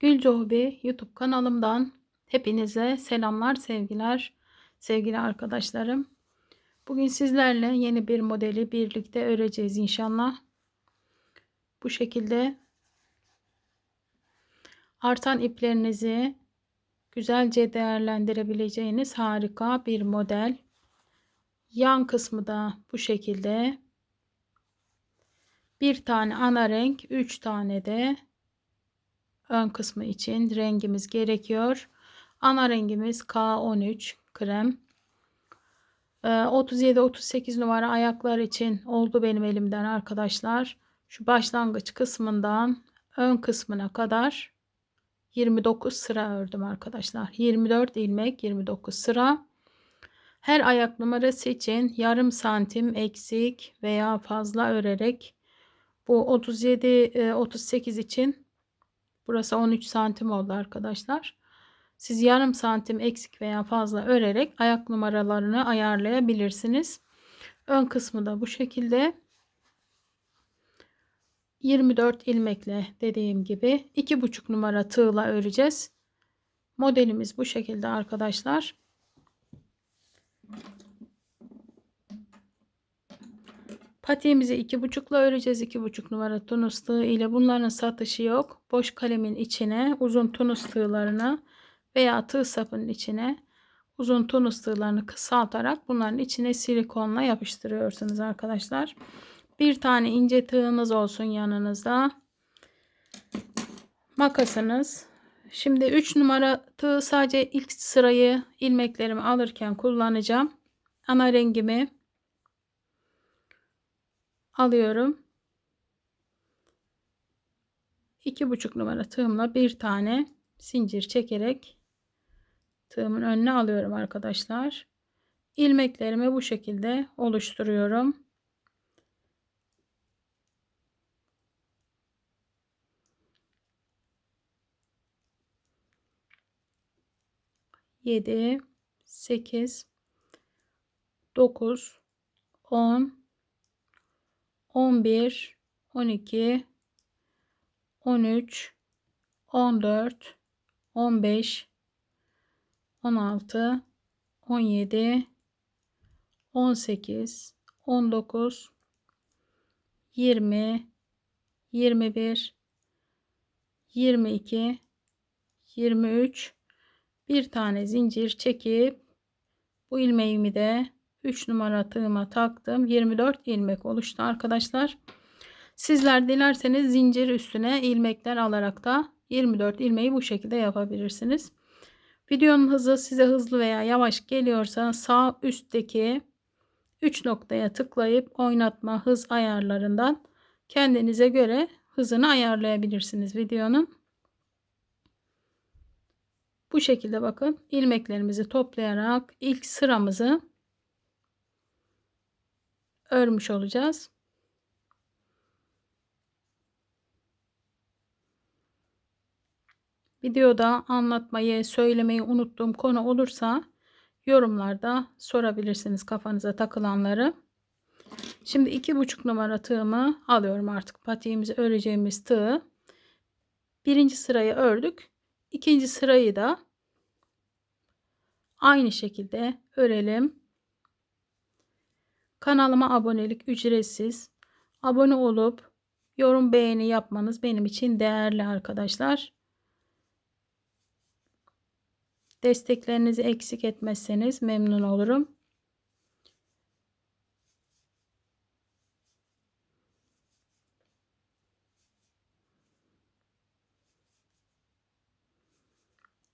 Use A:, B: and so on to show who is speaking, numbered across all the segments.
A: Gülce Hobi YouTube kanalımdan hepinize selamlar, sevgiler, sevgili arkadaşlarım. Bugün sizlerle yeni bir modeli birlikte öreceğiz inşallah. Bu şekilde artan iplerinizi güzelce değerlendirebileceğiniz harika bir model. Yan kısmı da bu şekilde. Bir tane ana renk, 3 tane de ön kısmı için rengimiz gerekiyor. Ana rengimiz K13 krem. 37-38 numara ayaklar için oldu benim elimden arkadaşlar. Şu başlangıç kısmından ön kısmına kadar 29 sıra ördüm arkadaşlar. 24 ilmek, 29 sıra. Her ayak numarası için yarım santim eksik veya fazla örerek, bu 37-38 için burası 13 santim oldu arkadaşlar. Siz yarım santim eksik veya fazla örerek ayak numaralarını ayarlayabilirsiniz. Ön kısmı da bu şekilde. 24 ilmekle dediğim gibi 2,5 numara tığla öreceğiz. Modelimiz bu şekilde arkadaşlar. Patiğimizi 2,5'la öreceğiz. 2,5 numara tunus tığ ile. Bunların satışı yok. Boş kalemin içine uzun tunus tığlarını veya tığ sapının içine uzun tunus tığlarını kısaltarak bunların içine silikonla yapıştırıyorsunuz arkadaşlar. Bir tane ince tığınız olsun yanınızda. Makasınız. Şimdi 3 numara tığ sadece ilk sırayı ilmeklerimi alırken kullanacağım. Ana rengimi alıyorum. 2,5 numara tığımla bir tane zincir çekerek tığımın önüne alıyorum arkadaşlar. İlmeklerimi bu şekilde oluşturuyorum. Yedi, 8, 9, 10, 11, 12, 13, 14, 15, 16, 17, 18, 19, 20, 21, 22, 23, bir tane zincir çekip bu ilmeğimi de 3 numara tığıma taktım. 24 ilmek oluştu arkadaşlar. Sizler dilerseniz zincir üstüne ilmekler alarak da 24 ilmeği bu şekilde yapabilirsiniz. Videonun hızı size hızlı veya yavaş geliyorsa sağ üstteki 3 noktaya tıklayıp oynatma hız ayarlarından kendinize göre hızını ayarlayabilirsiniz videonun. Bu şekilde bakın ilmeklerimizi toplayarak ilk sıramızı örmüş olacağız. Videoda anlatmayı, söylemeyi unuttuğum konu olursa yorumlarda sorabilirsiniz kafanıza takılanları. Şimdi 2,5 numara tığımı alıyorum artık. Patiğimizi öreceğimiz tığı. Birinci sırayı ördük. İkinci sırayı da aynı şekilde örelim. Kanalıma abonelik ücretsiz. Abone olup yorum beğeni yapmanız benim için değerli arkadaşlar. Desteklerinizi eksik etmezseniz memnun olurum.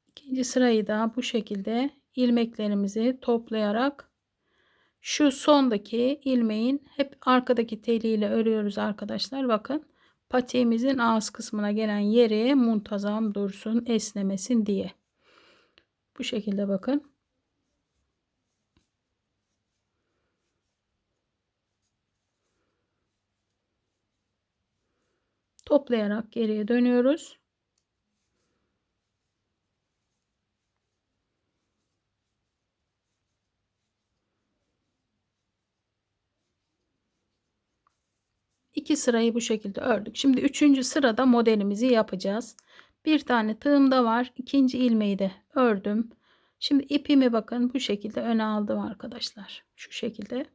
A: İkinci sırayı da bu şekilde ilmeklerimizi toplayarak şu sondaki ilmeğin hep arkadaki teliyle örüyoruz arkadaşlar. Bakın patiğimizin ağız kısmına gelen yeri muntazam dursun, esnemesin diye. Bu şekilde bakın. Toplayarak geriye dönüyoruz. İki sırayı bu şekilde ördük. Şimdi üçüncü sırada modelimizi yapacağız. Bir tane tığım da var. İkinci ilmeği de ördüm. Şimdi ipimi bakın bu şekilde öne aldım arkadaşlar. Şu şekilde.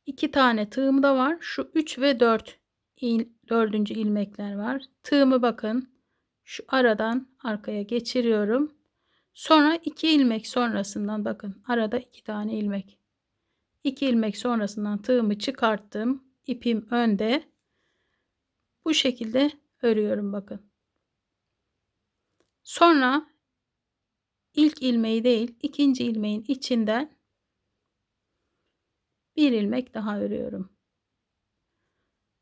A: 2 tane tığım da var. Şu 3 ve 4. ilmekler var. Tığımı bakın şu aradan arkaya geçiriyorum. Sonra 2 ilmek sonrasından bakın arada 2 tane ilmek. 2 ilmek sonrasından tığımı çıkarttım. İpim önde. Bu şekilde örüyorum bakın. Sonra ilk ilmeği değil, ikinci ilmeğin içinden bir ilmek daha örüyorum.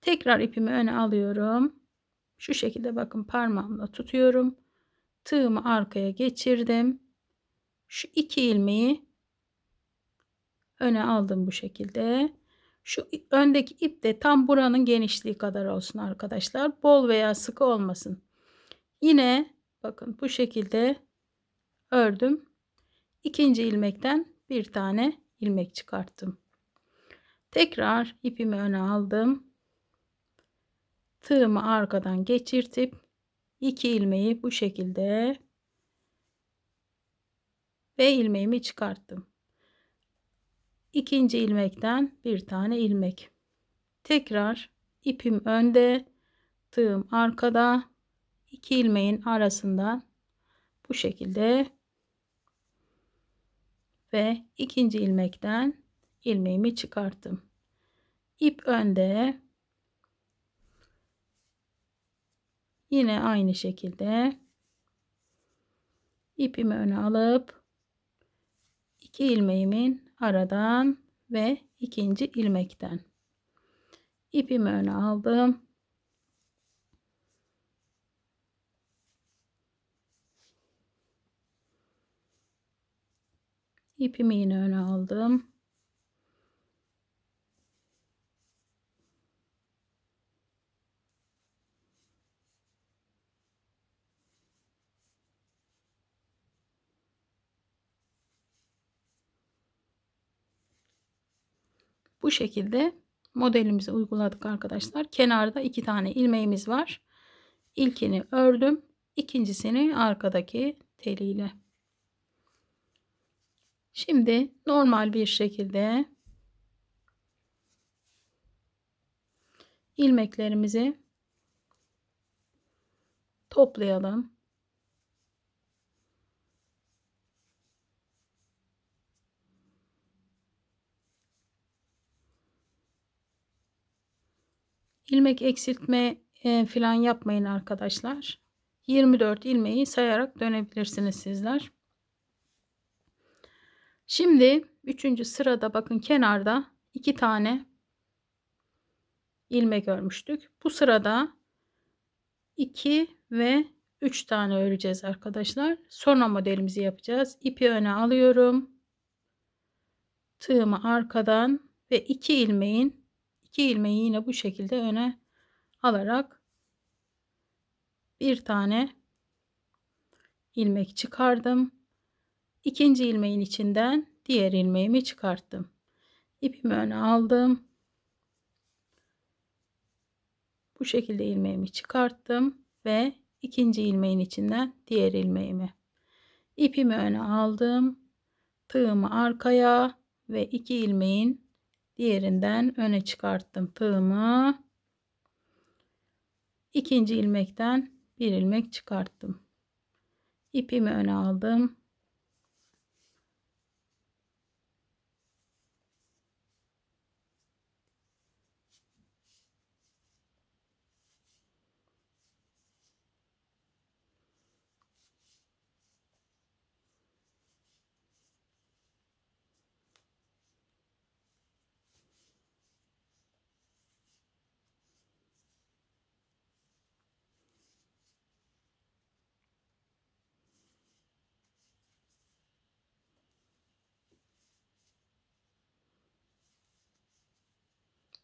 A: Tekrar ipimi öne alıyorum. Şu şekilde bakın parmağımla tutuyorum. Tığımı arkaya geçirdim. Şu 2 ilmeği öne aldım bu şekilde. Şu öndeki ip de tam buranın genişliği kadar olsun arkadaşlar. Bol veya sıkı olmasın. Yine bakın bu şekilde ördüm. İkinci ilmekten bir tane ilmek çıkarttım. Tekrar ipimi öne aldım. Tığımı arkadan geçirtip 2 ilmeği bu şekilde ve ilmeğimi çıkarttım. İkinci ilmekten bir tane ilmek. Tekrar ipim önde, tığım arkada. 2 ilmeğin arasından bu şekilde ve ikinci ilmekten ilmeğimi çıkarttım. İp önde. Yine aynı şekilde ipimi öne alıp 2 ilmeğimin aradan ve ikinci ilmekten ipimi öne aldım. İpimi yine öne aldım. Bu şekilde modelimizi uyguladık arkadaşlar. Kenarda 2 tane ilmeğimiz var. İlkini ördüm. İkincisini arkadaki teliyle. Şimdi normal bir şekilde ilmeklerimizi toplayalım. İlmek eksiltme falan yapmayın arkadaşlar. 24 ilmeği sayarak dönebilirsiniz sizler. Şimdi 3. sırada bakın kenarda 2 tane ilmek örmüştük. Bu sırada 2 ve 3 tane öreceğiz arkadaşlar. Sonra modelimizi yapacağız. İpi öne alıyorum. Tığımı arkadan ve 2 ilmeği yine bu şekilde öne alarak bir tane ilmek çıkardım. İkinci ilmeğin içinden diğer ilmeğimi çıkarttım. İpimi öne aldım. Bu şekilde ilmeğimi çıkarttım ve ikinci ilmeğin içinden diğer ilmeğimi. İpimi öne aldım. Tığımı arkaya ve 2 ilmeğin diğerinden öne çıkarttım tığımı. İkinci ilmekten bir ilmek çıkarttım. İpimi öne aldım.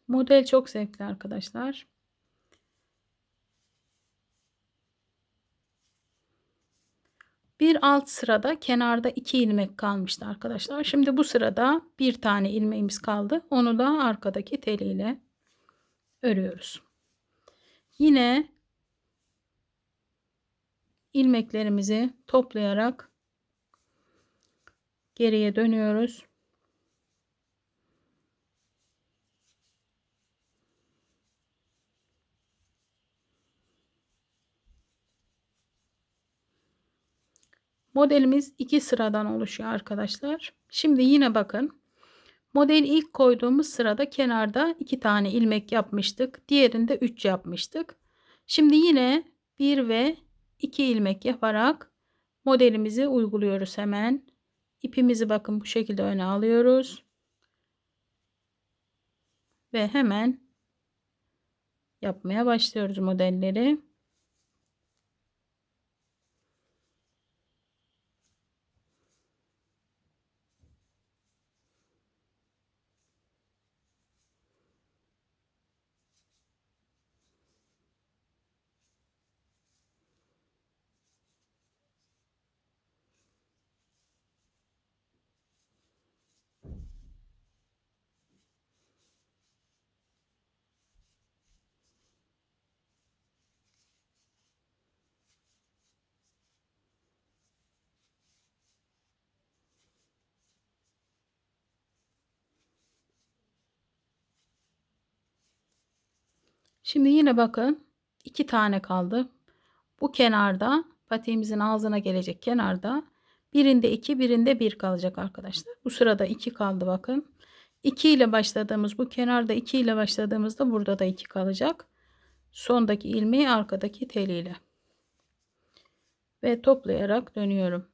A: Model çok zevkli arkadaşlar. Bir alt sırada kenarda 2 ilmek kalmıştı arkadaşlar. Şimdi bu sırada bir tane ilmeğimiz kaldı. Onu da arkadaki teliyle örüyoruz. Yine ilmeklerimizi toplayarak geriye dönüyoruz. Modelimiz 2 sıradan oluşuyor arkadaşlar. Şimdi yine bakın. Modeli ilk koyduğumuz sırada kenarda 2 tane ilmek yapmıştık. Diğerinde 3 yapmıştık. Şimdi yine 1 ve 2 ilmek yaparak modelimizi uyguluyoruz hemen. İpimizi bakın bu şekilde öne alıyoruz. Ve hemen yapmaya başlıyoruz modelleri. Şimdi yine bakın 2 tane kaldı. Bu kenarda patiğimizin ağzına gelecek kenarda birinde 2 birinde 1 kalacak arkadaşlar. Bu sırada 2 kaldı bakın. 2 ile başladığımız bu kenarda 2 ile başladığımızda burada da 2 kalacak. Sondaki ilmeği arkadaki teliyle ve toplayarak dönüyorum.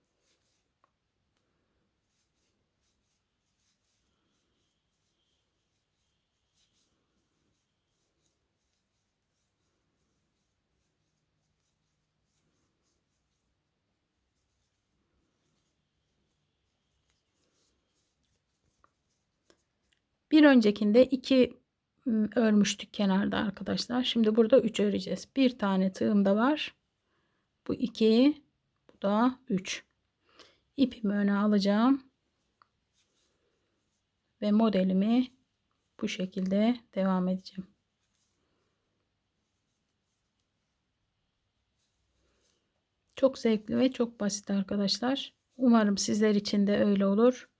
A: Bir öncekinde 2 örmüştük kenarda arkadaşlar. Şimdi burada 3 öreceğiz. Bir tane tığım da var. Bu 2, bu da 3. İpimi öne alacağım ve modelimi bu şekilde devam edeceğim. Çok zevkli ve çok basit arkadaşlar. Umarım sizler için de öyle olur.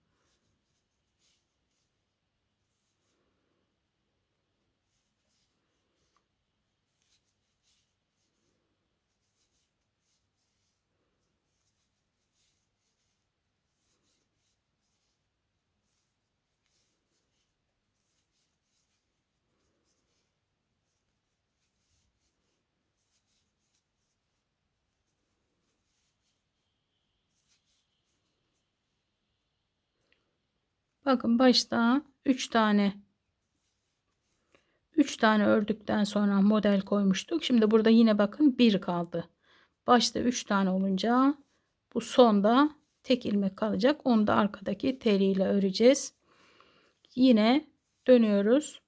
A: Bakın başta 3 tane ördükten sonra model koymuştuk. Şimdi burada yine bakın 1 kaldı. Başta 3 tane olunca bu sonda tek ilmek kalacak. Onu da arkadaki teliyle öreceğiz. Yine dönüyoruz.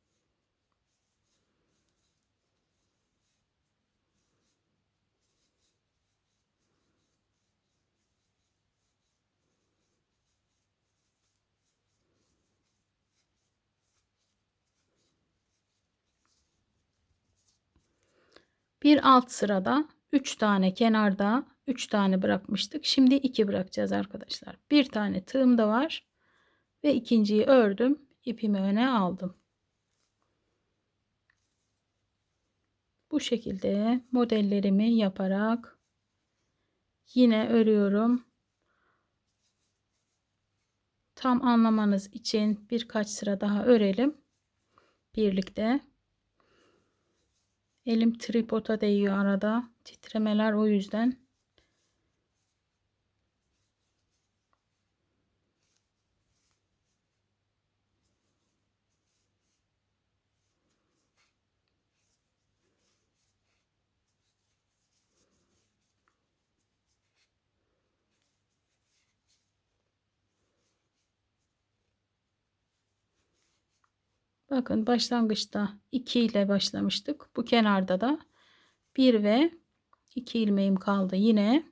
A: Bir alt sırada 3 tane kenarda 3 tane bırakmıştık. Şimdi 2 bırakacağız arkadaşlar. Bir tane tığım da var ve ikinciyi ördüm. İpimi öne aldım. Bu şekilde modellerimi yaparak yine örüyorum. Tam anlamanız için birkaç sıra daha örelim birlikte. Elim tripoda değiyor arada. Titremeler o yüzden. Bakın başlangıçta 2 ile başlamıştık. Bu kenarda da 1 ve 2 ilmeğim kaldı. Yine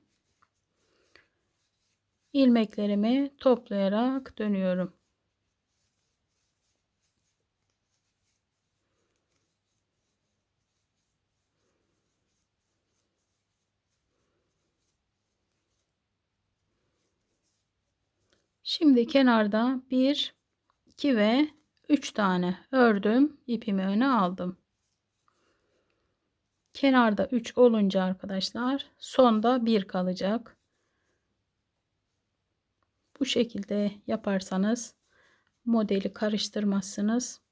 A: ilmeklerimi toplayarak dönüyorum. Şimdi kenarda 1, 2 ve 3 tane ördüm. İpimi öne aldım. Kenarda 3 olunca arkadaşlar sonda 1 kalacak. Bu şekilde yaparsanız modeli karıştırmazsınız.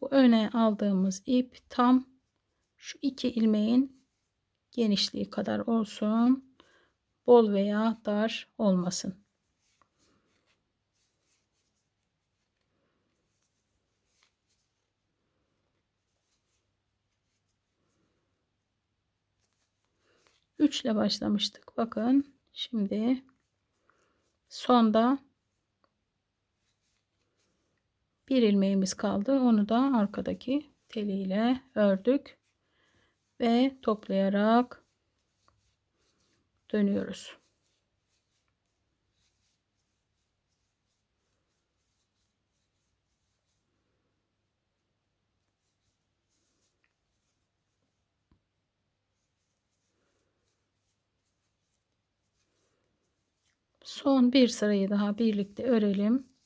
A: Bu öne aldığımız ip tam şu 2 ilmeğin genişliği kadar olsun. Bol veya dar olmasın. Üçle başlamıştık. Bakın şimdi sonda bir ilmeğimiz kaldı. Onu da arkadaki teliyle ördük ve toplayarak dönüyoruz. Son bir sırayı daha birlikte örelim.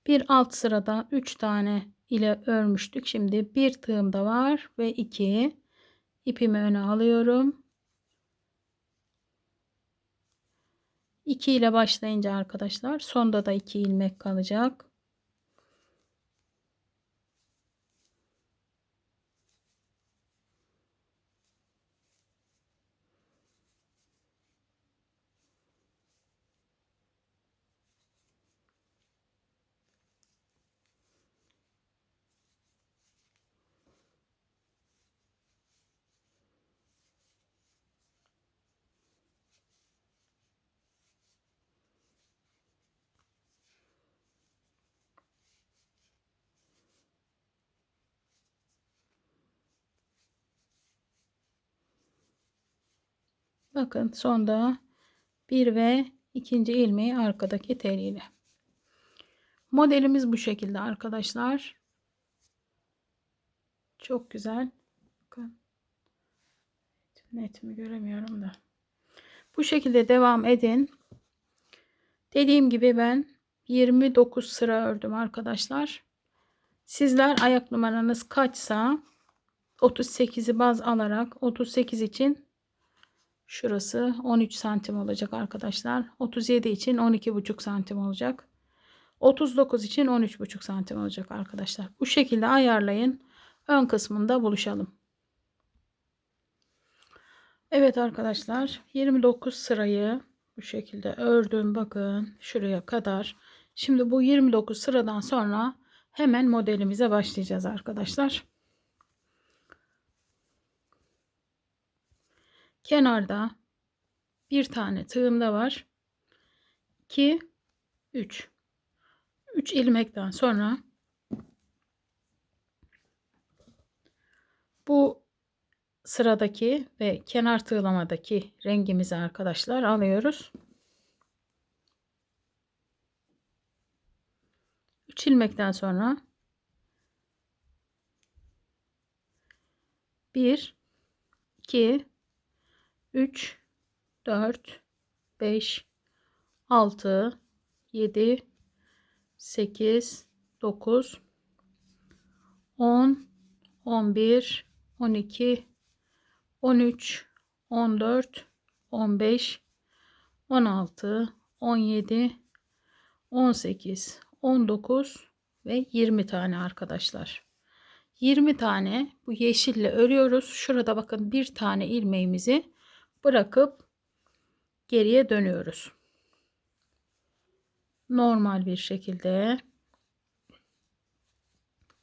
A: Bir alt sırada 3 tane ile örmüştük. Şimdi bir tığım da var ve 2 ipimi öne alıyorum. 2 ile başlayınca arkadaşlar sonda da 2 ilmek kalacak. Bakın sonda 1 ve ikinci ilmeği arkadaki teliyle. Modelimiz bu şekilde arkadaşlar. Çok güzel. Bakın. Net mi göremiyorum da. Bu şekilde devam edin. Dediğim gibi ben 29 sıra ördüm arkadaşlar. Sizler ayak numaranız kaçsa 38'i baz alarak 38 için şurası 13 santim olacak arkadaşlar. 37 için 12,5 santim olacak. 39 için 13,5 santim olacak arkadaşlar. Bu şekilde ayarlayın. Ön kısmında buluşalım. Evet arkadaşlar 29 sırayı bu şekilde ördüm. Bakın şuraya kadar. Şimdi bu 29 sıradan sonra hemen modelimize başlayacağız arkadaşlar. Kenarda bir tane tığım da var. 2 3 ilmekten sonra bu sıradaki ve kenar tığlamadaki rengimizi arkadaşlar alıyoruz. 3 ilmekten sonra 1 2 3 4 5 6 7 8 9 10 11 12 13 14 15 16 17 18 19 ve 20 tane arkadaşlar. 20 tane bu yeşille örüyoruz. Şurada bakın bir tane ilmeğimizi bırakıp geriye dönüyoruz. Normal bir şekilde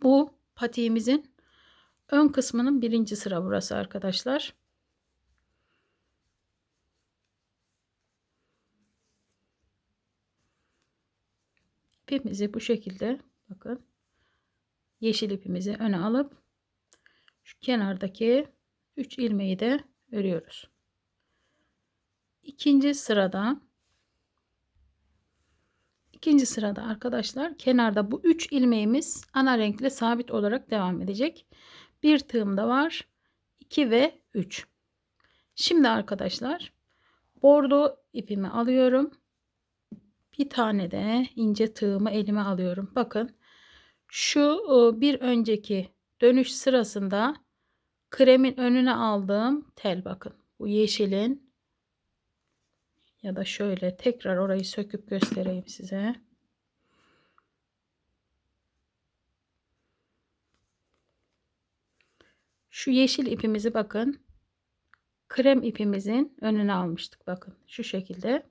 A: bu patiğimizin ön kısmının birinci sıra burası arkadaşlar. İpimizi bu şekilde bakın yeşil ipimizi öne alıp şu kenardaki 3 ilmeği de örüyoruz. İkinci sırada arkadaşlar kenarda bu 3 ilmeğimiz ana renkle sabit olarak devam edecek. Bir tığım da var. 2 ve 3. Şimdi arkadaşlar bordo ipimi alıyorum. Bir tane de ince tığımı elime alıyorum. Bakın şu bir önceki dönüş sırasında kremin önüne aldığım tel, bakın bu yeşilin, ya da şöyle tekrar orayı söküp göstereyim size. Şu yeşil ipimizi bakın krem ipimizin önüne almıştık, bakın şu şekilde.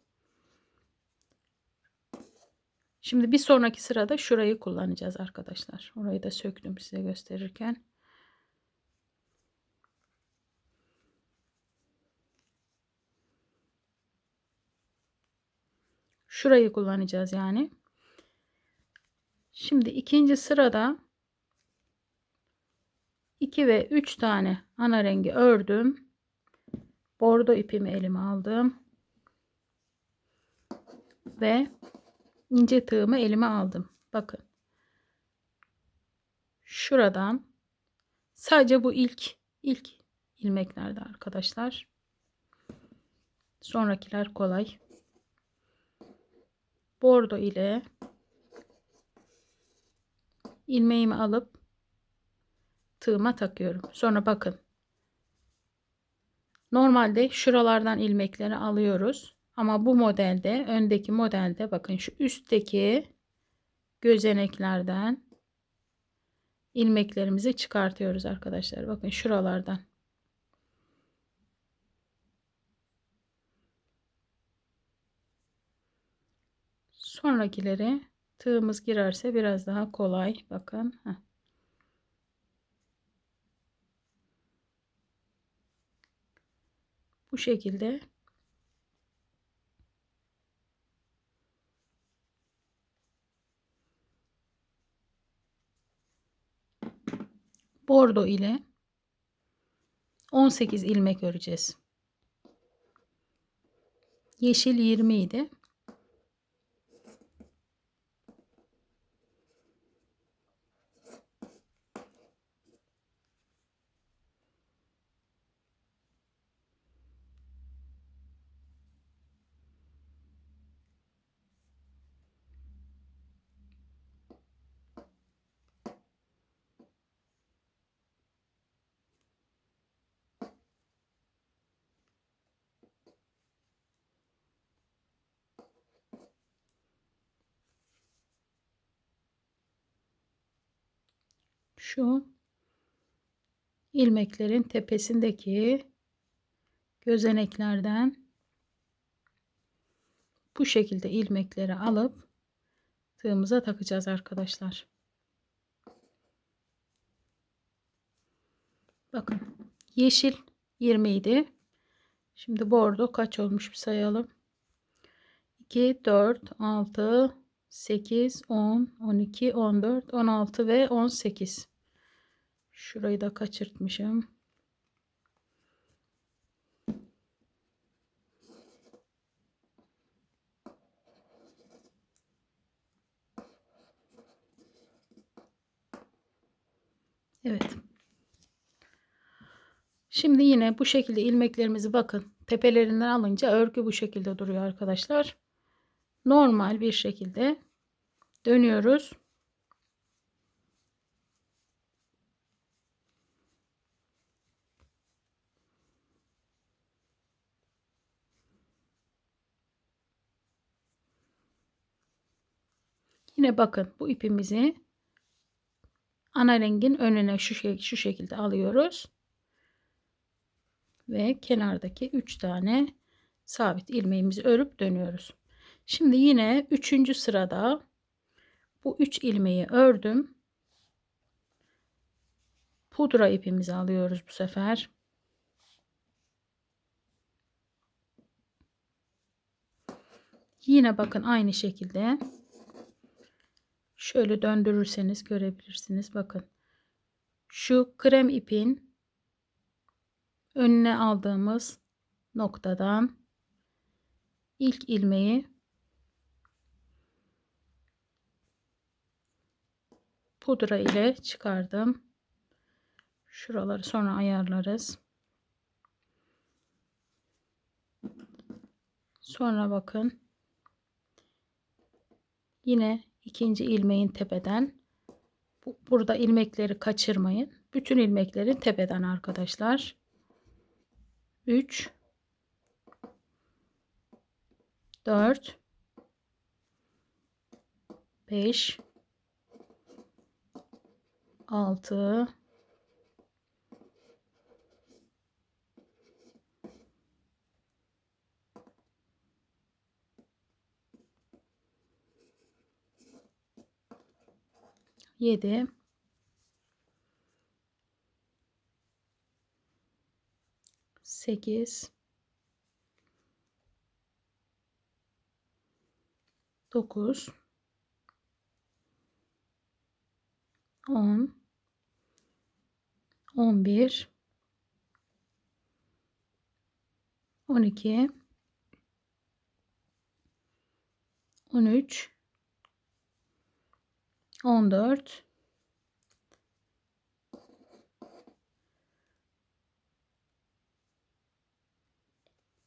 A: Şimdi bir sonraki sırada şurayı kullanacağız arkadaşlar. Orayı da söktüm size gösterirken. Şurayı kullanacağız yani. Şimdi ikinci sırada 2 ve 3 tane ana rengi ördüm. Bordo ipimi elime aldım. Ve ince tığımı elime aldım. Bakın. Şuradan sadece bu ilk ilmeklerde arkadaşlar. Sonrakiler kolay. Bordo ile ilmeğimi alıp tığıma takıyorum. Sonra bakın. Normalde şuralardan ilmekleri alıyoruz. Ama bu modelde, öndeki modelde bakın şu üstteki gözeneklerden ilmeklerimizi çıkartıyoruz arkadaşlar. Bakın şuralardan. Sonrakileri tığımız girerse biraz daha kolay. Bakın. Heh. Bu şekilde bordo ile 18 ilmek öreceğiz. Yeşil 20 idi. Şu ilmeklerin tepesindeki gözeneklerden bu şekilde ilmekleri alıp tığımıza takacağız arkadaşlar. Bakın yeşil 20 idi. Şimdi bordo kaç olmuş bir sayalım. 2, 4, 6, 8, 10, 12, 14, 16 ve 18. Şurayı da kaçırtmışım. Evet. Şimdi yine bu şekilde ilmeklerimizi bakın tepelerinden alınca örgü bu şekilde duruyor arkadaşlar. Normal bir şekilde dönüyoruz. Yine bakın bu ipimizi ana rengin önüne şu şekilde alıyoruz. Ve kenardaki 3 tane sabit ilmeğimizi örüp dönüyoruz. Şimdi yine 3. sırada bu 3 ilmeği ördüm. Pudra ipimizi alıyoruz bu sefer. Yine bakın aynı şekilde şöyle döndürürseniz görebilirsiniz. Bakın şu krem ipin önüne aldığımız noktadan ilk ilmeği pudra ile çıkardım. Şuraları sonra ayarlarız. Sonra bakın. Yine ikinci ilmeğin tepeden. Burada ilmekleri kaçırmayın. Bütün ilmekleri tepeden arkadaşlar. 3 4 5 6 7 8 9 10 11 12 13 14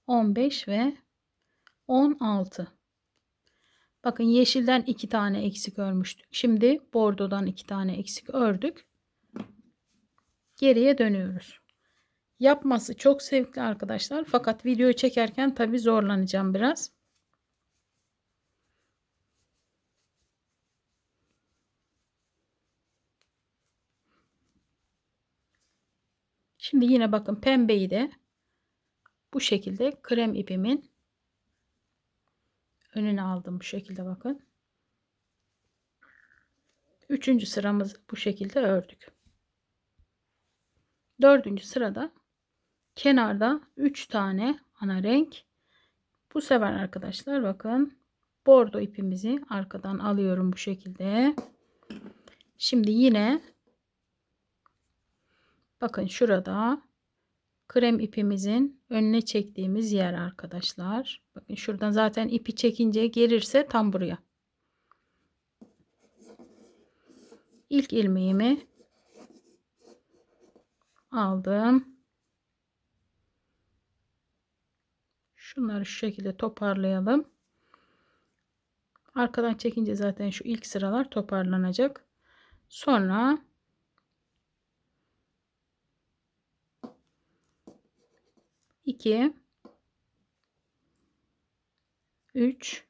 A: 15 ve 16. Bakın yeşilden 2 tane eksik örmüştük. Şimdi bordodan 2 tane eksik ördük. Geriye dönüyoruz. Yapması çok zevkli arkadaşlar. Fakat videoyu çekerken tabi zorlanacağım biraz. Şimdi yine bakın pembeyi de bu şekilde krem ipimin önüne aldım. Bu şekilde bakın. Üçüncü sıramızı bu şekilde ördük. Dördüncü sırada kenarda 3 tane ana renk. Bu sefer arkadaşlar bakın bordo ipimizi arkadan alıyorum bu şekilde. Şimdi yine bakın şurada krem ipimizin önüne çektiğimiz yer arkadaşlar. Bakın şuradan zaten ipi çekince gelirse tam buraya. İlk ilmeğimi aldım. Şunları şu şekilde toparlayalım. Arkadan çekince zaten şu ilk sıralar toparlanacak. Sonra 2 3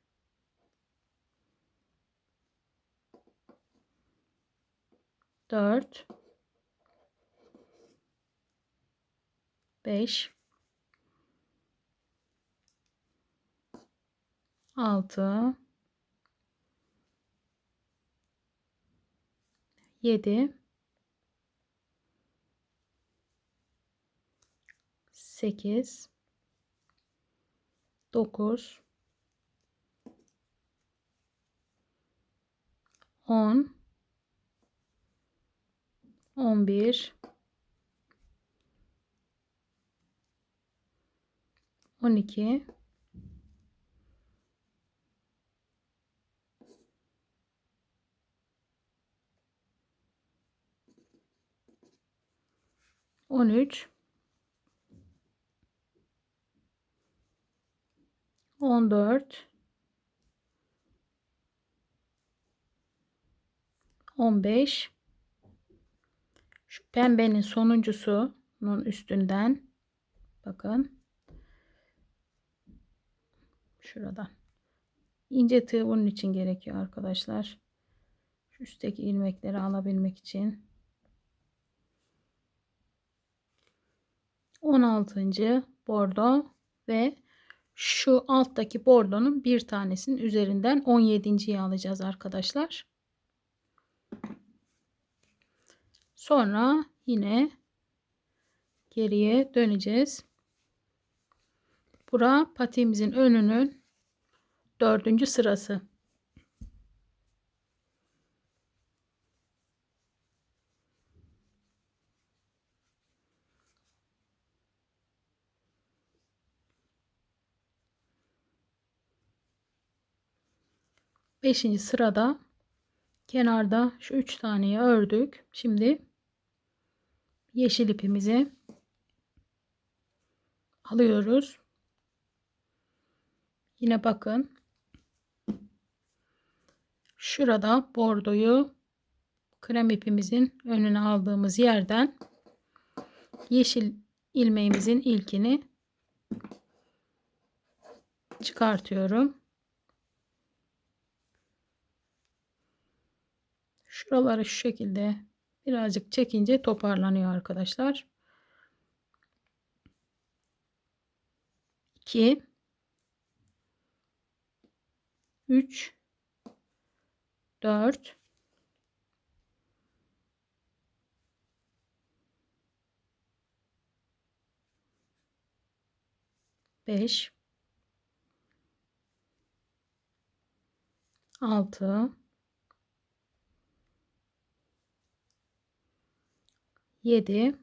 A: 4 5 6 7 8 9 10 11 12 13 14 15 şu pembenin sonuncusunun üstünden bakın şuradan ince tığ bunun için gerekiyor arkadaşlar. Şu üstteki ilmekleri alabilmek için 16. bordo ve şu alttaki bordonun bir tanesinin üzerinden 17.yi alacağız arkadaşlar. Sonra yine geriye döneceğiz. Bura patiğimizin önünün 4. sırası. Beşinci sırada kenarda şu 3 taneyi ördük. Şimdi Yeşil ipimizi alıyoruz. Yine bakın şurada bordoyu krem ipimizin önüne aldığımız yerden yeşil ilmeğimizin ilkini çıkartıyorum. Şuraları şu şekilde birazcık çekince toparlanıyor arkadaşlar. 2 3 4 5 6 7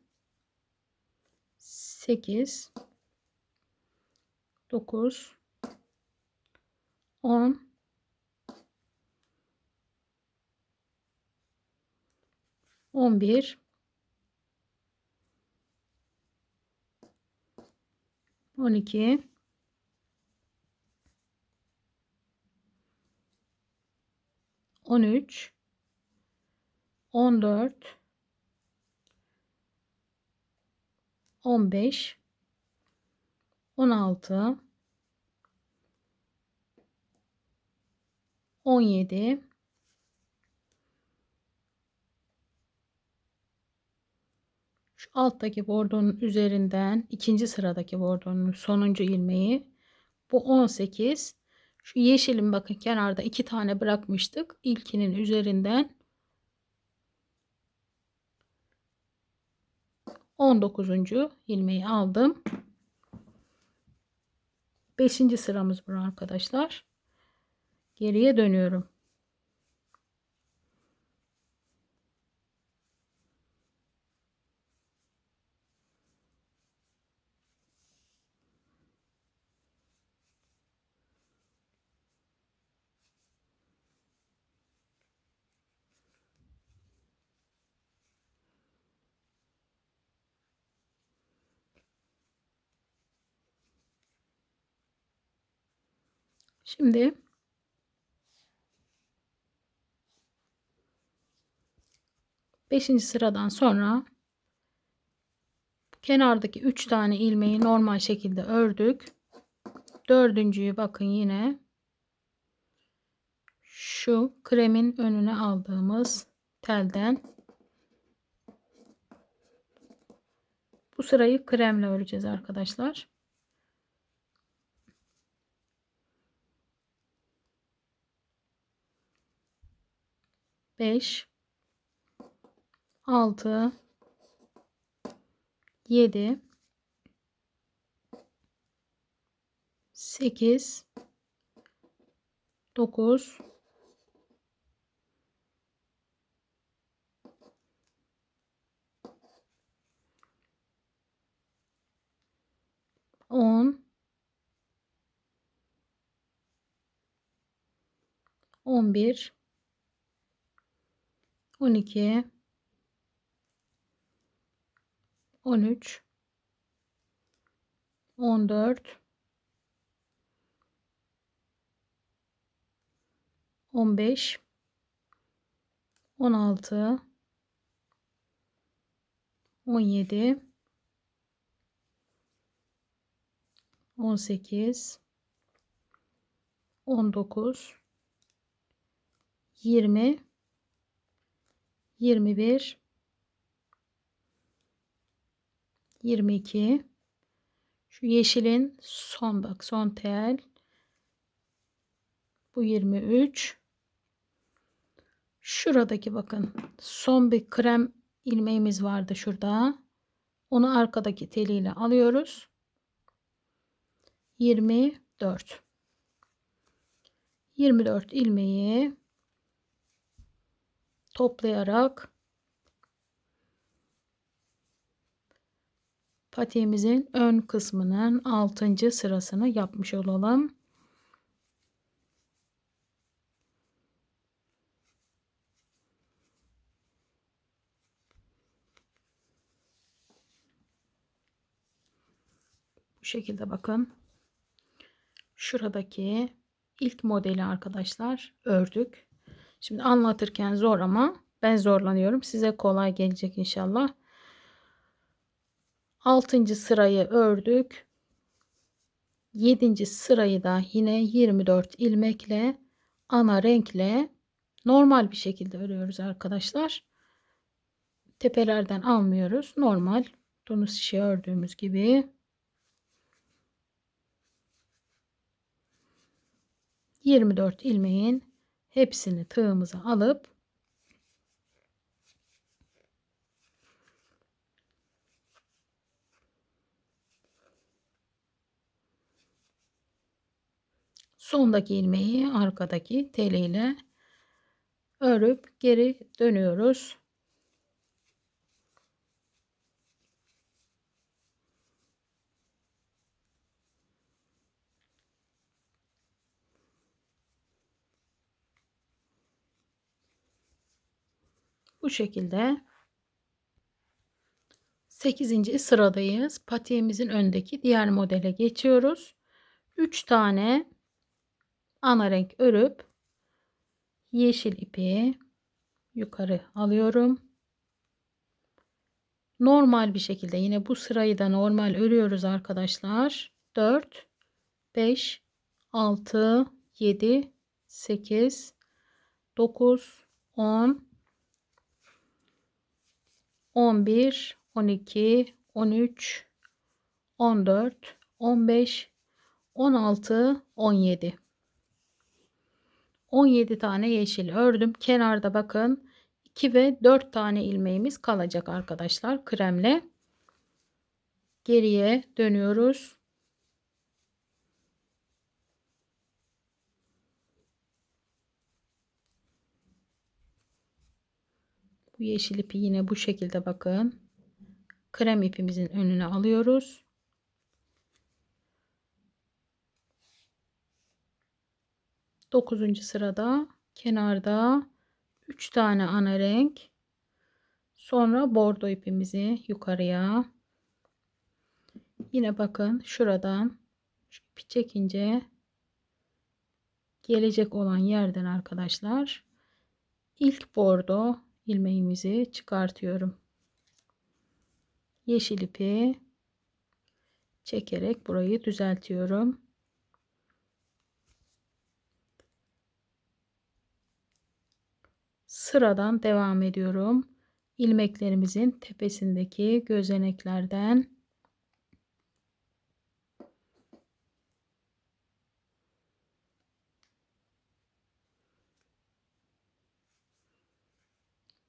A: 8 9 10 11 12 13 14 15 16 17 şu alttaki bordonun üzerinden ikinci sıradaki bordonun sonuncu ilmeği bu 18. Şu yeşilin bakın kenarda 2 tane bırakmıştık. İlkinin üzerinden 19. ilmeği aldım. 5. sıramız bu arkadaşlar. Geriye dönüyorum. Şimdi beşinci sıradan sonra kenardaki 3 tane ilmeği normal şekilde ördük. Dördüncüyü bakın yine şu kremin önüne aldığımız telden bu sırayı kremle öreceğiz arkadaşlar. 5 6 7 8 9 10 11 12 13 14 15 16 17 18 19 20 21 22 şu yeşilin son bak son tel bu 23 şuradaki bakın son bir krem ilmeğimiz vardı şurada onu arkadaki teliyle alıyoruz 24 ilmeği toplayarak patiğimizin ön kısmının 6. sırasını yapmış olalım. şekilde bakın. Şuradaki ilk modeli arkadaşlar ördük. Şimdi anlatırken zor ama ben zorlanıyorum. Size kolay gelecek inşallah. 6. sırayı ördük. 7. sırayı da yine 24 ilmekle ana renkle normal bir şekilde örüyoruz arkadaşlar. Tepelerden almıyoruz. Normal tunus işi ördüğümüz gibi 24 ilmeğin hepsini tığımıza alıp sondaki ilmeği arkadaki teliyle örüp geri dönüyoruz. Bu şekilde 8. sıradayız. Patiğimizin öndeki diğer modele geçiyoruz. 3 tane ana renk örüp yeşil ipi yukarı alıyorum. Normal bir şekilde yine bu sırayı da normal örüyoruz arkadaşlar. 4, 5, 6, 7, 8, 9, 10, 11, 12, 13, 14, 15, 16, 17. 17 tane yeşil ördüm. Kenarda bakın 2 ve 4 tane ilmeğimiz kalacak arkadaşlar. Kremle geriye dönüyoruz. Bu yeşil ipi yine bu şekilde bakın. Krem ipimizin önüne alıyoruz. Dokuzuncu sırada kenarda 3 tane ana renk, sonra bordo ipimizi yukarıya, yine bakın şuradan şu ipi çekince gelecek olan yerden arkadaşlar ilk bordo ilmeğimizi çıkartıyorum. Yeşil ipi çekerek burayı düzeltiyorum. Sıradan devam ediyorum. İlmeklerimizin tepesindeki gözeneklerden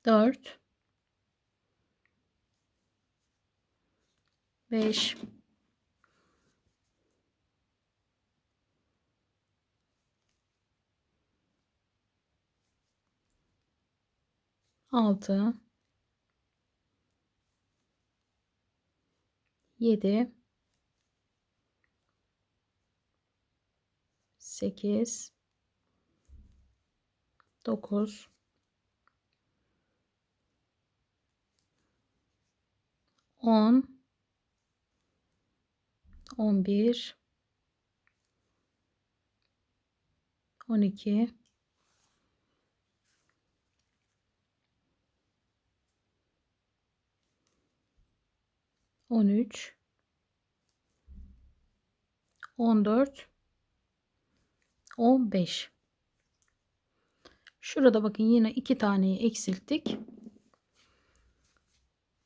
A: dört, 5, 6, 7, 8, 9, 10, 11, 12, 13, 14, 15. Şurada bakın yine 2 taneyi eksilttik.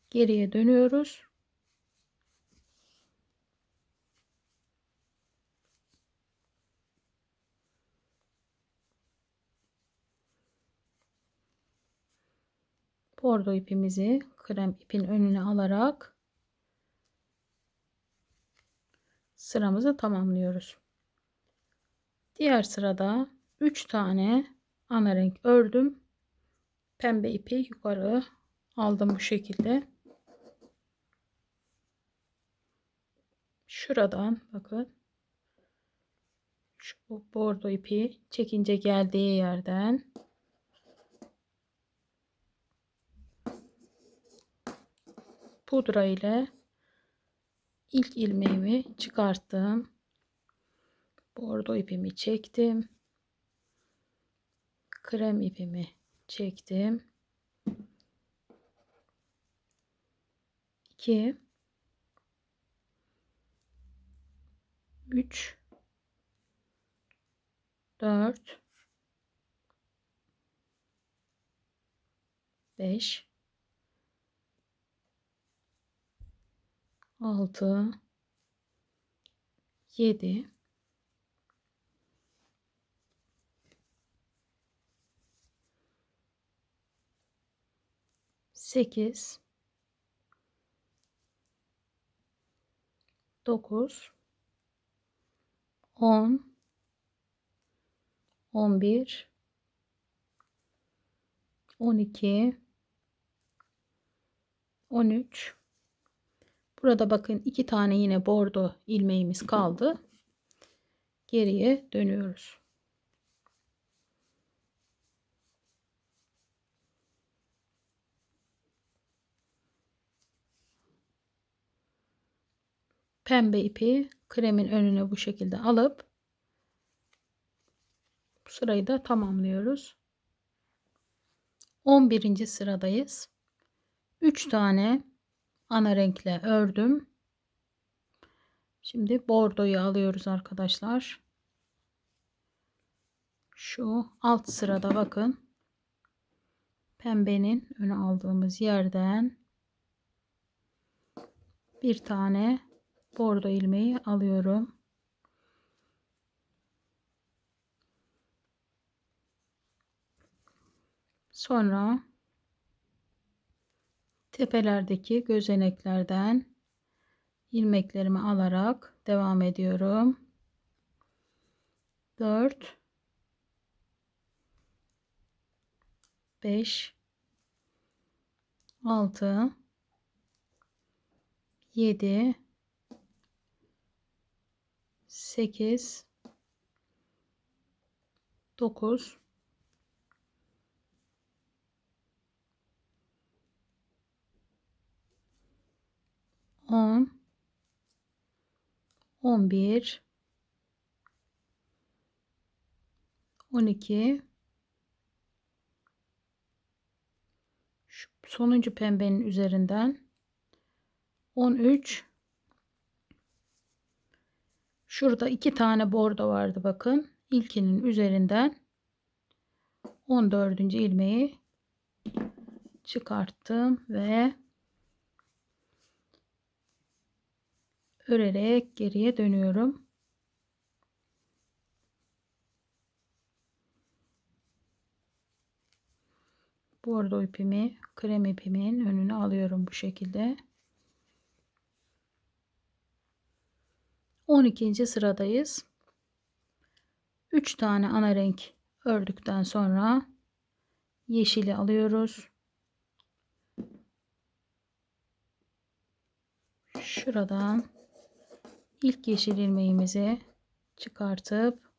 A: Geriye dönüyoruz. Bordo ipimizi krem ipin önüne alarak sıramızı tamamlıyoruz. Diğer sırada 3 tane ana renk ördüm. Pembe ipi yukarı aldım bu şekilde. Şuradan bakın şu bordo ipi çekince geldiği yerden pudra ile İlk ilmeğimi çıkarttım. Bordo ipimi çektim. Krem ipimi çektim. 2 3 4 5 6 7 8 9 10 11 12 13. Burada bakın 2 tane yine bordo ilmeğimiz kaldı. Geriye dönüyoruz. Pembe ipi kremin önüne bu şekilde alıp bu sırayı da tamamlıyoruz. 11. sıradayız. 3 tane ana renkle ördüm. Şimdi bordoyu alıyoruz arkadaşlar. Şu alt sırada bakın. Pembenin önü aldığımız yerden bir tane bordo ilmeği alıyorum. Sonra tepelerdeki gözeneklerden ilmeklerimi alarak devam ediyorum. 4 5 6 7 8 9 10 11 12 şu sonuncu pembenin üzerinden 13. Şurada 2 tane bordo vardı bakın. İlkinin üzerinden 14. ilmeği çıkarttım ve örerek geriye dönüyorum. Bordo ipimi krem ipimin önüne alıyorum bu şekilde. 12. sıradayız. 3 tane ana renk ördükten sonra yeşili alıyoruz. Şuradan ilk yeşil ilmeğimizi çıkartıp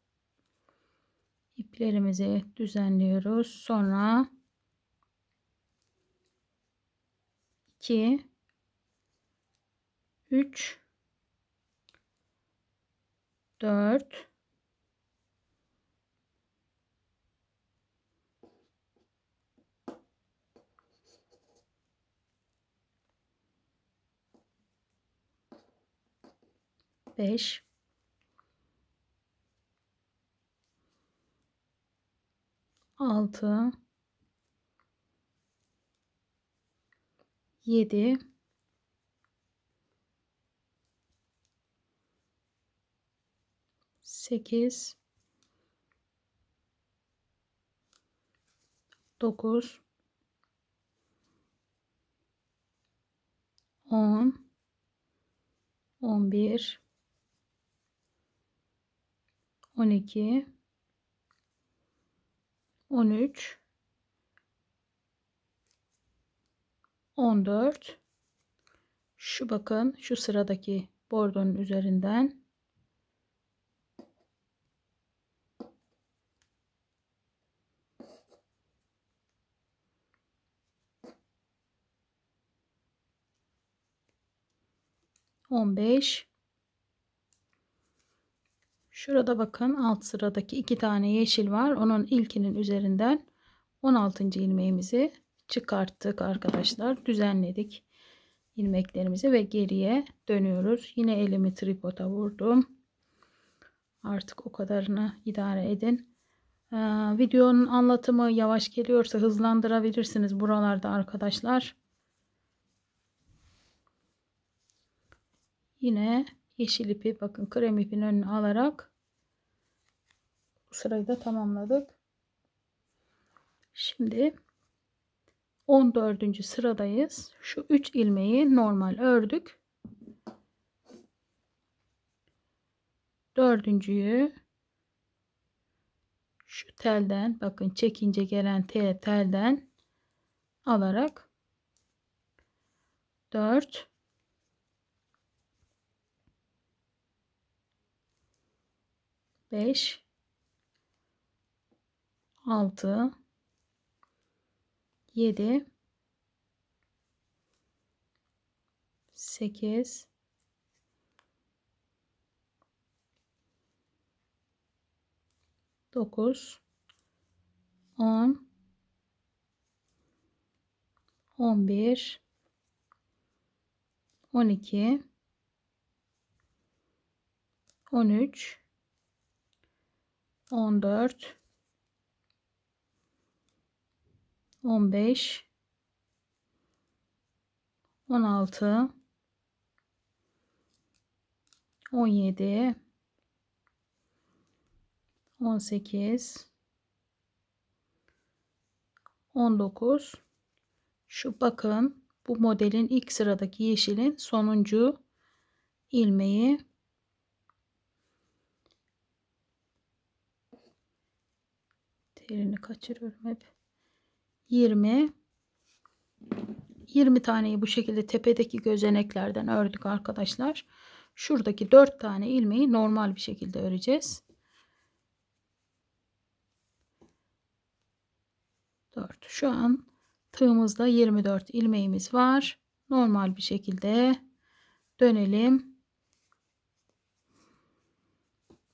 A: iplerimizi düzenliyoruz. Sonra 2 3 4 5 6 7 8 9 10 11 12 13 14. Şu bakın şu sıradaki bordonun üzerinden 15. Şurada bakın alt sıradaki 2 tane yeşil var. Onun ilkinin üzerinden 16. ilmeğimizi çıkarttık arkadaşlar. Düzenledik ilmeklerimizi ve geriye dönüyoruz. Yine elimi tripoda vurdum. Artık o kadarını idare edin. Videonun anlatımı yavaş geliyorsa hızlandırabilirsiniz buralarda arkadaşlar. Yine yeşil ipi bakın krem ipin önüne alarak bu sırayı da tamamladık. Şimdi 14. sıradayız. Şu 3 ilmeği normal ördük. Dördüncüyü şu telden bakın çekince gelen telden alarak 4 5 6 7 8 9 10 11 12 13 14 15 16 17 18 19. Şu bakın bu modelin ilk sıradaki yeşilin sonuncu ilmeği. Terini kaçırıyorum hep. 20 taneyi bu şekilde tepedeki gözeneklerden ördük arkadaşlar. Şuradaki 4 tane ilmeği normal bir şekilde öreceğiz. 4. Şu an tığımızda 24 ilmeğimiz var. Normal bir şekilde dönelim.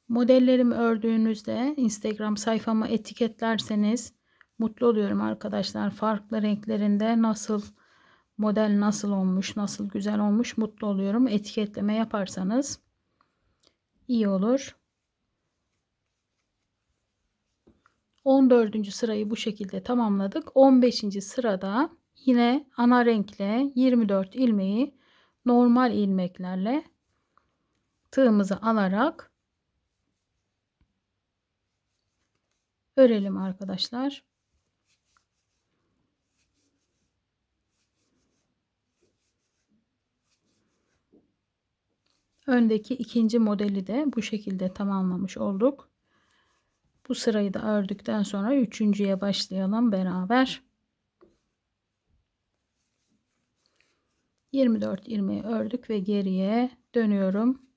A: Modellerimi ördüğünüzde Instagram sayfama etiketlerseniz mutlu oluyorum arkadaşlar. Farklı renklerinde nasıl model nasıl olmuş, nasıl güzel olmuş mutlu oluyorum. Etiketleme yaparsanız iyi olur. 14. sırayı bu şekilde tamamladık. 15. sırada yine ana renkle 24 ilmeği normal ilmeklerle tığımızı alarak örelim arkadaşlar. Öndeki ikinci modeli de bu şekilde tamamlamış olduk. Bu sırayı da ördükten sonra üçüncüye başlayalım beraber. 24 ilmeği ördük ve geriye dönüyorum.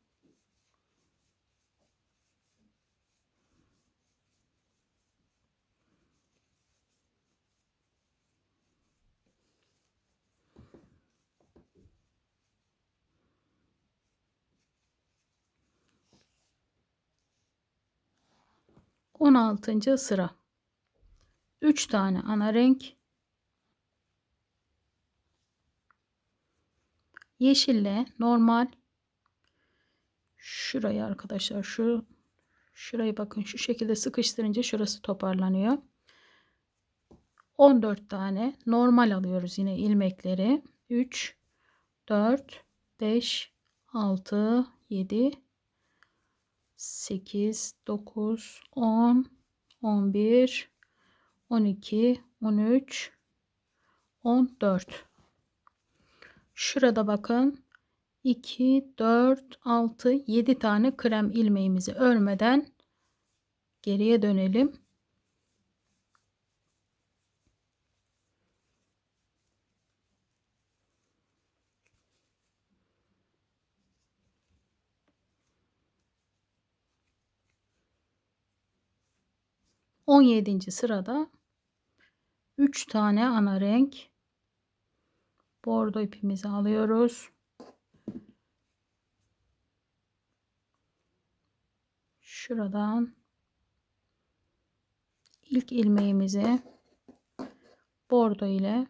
A: On 16. sıra. 3 tane ana renk. Yeşille normal. Şurayı arkadaşlar şurayı bakın şu şekilde sıkıştırınca şurası toparlanıyor. 14 tane normal alıyoruz yine ilmekleri. 3 4 5 6 7 8 9 10 11 12 13 14. Şurada bakın 2 4 6 7 tane krem ilmeğimizi örmeden geriye dönelim. On 17. sırada 3 tane ana renk bordo ipimizi alıyoruz. şuradan ilk ilmeğimizi bordo ile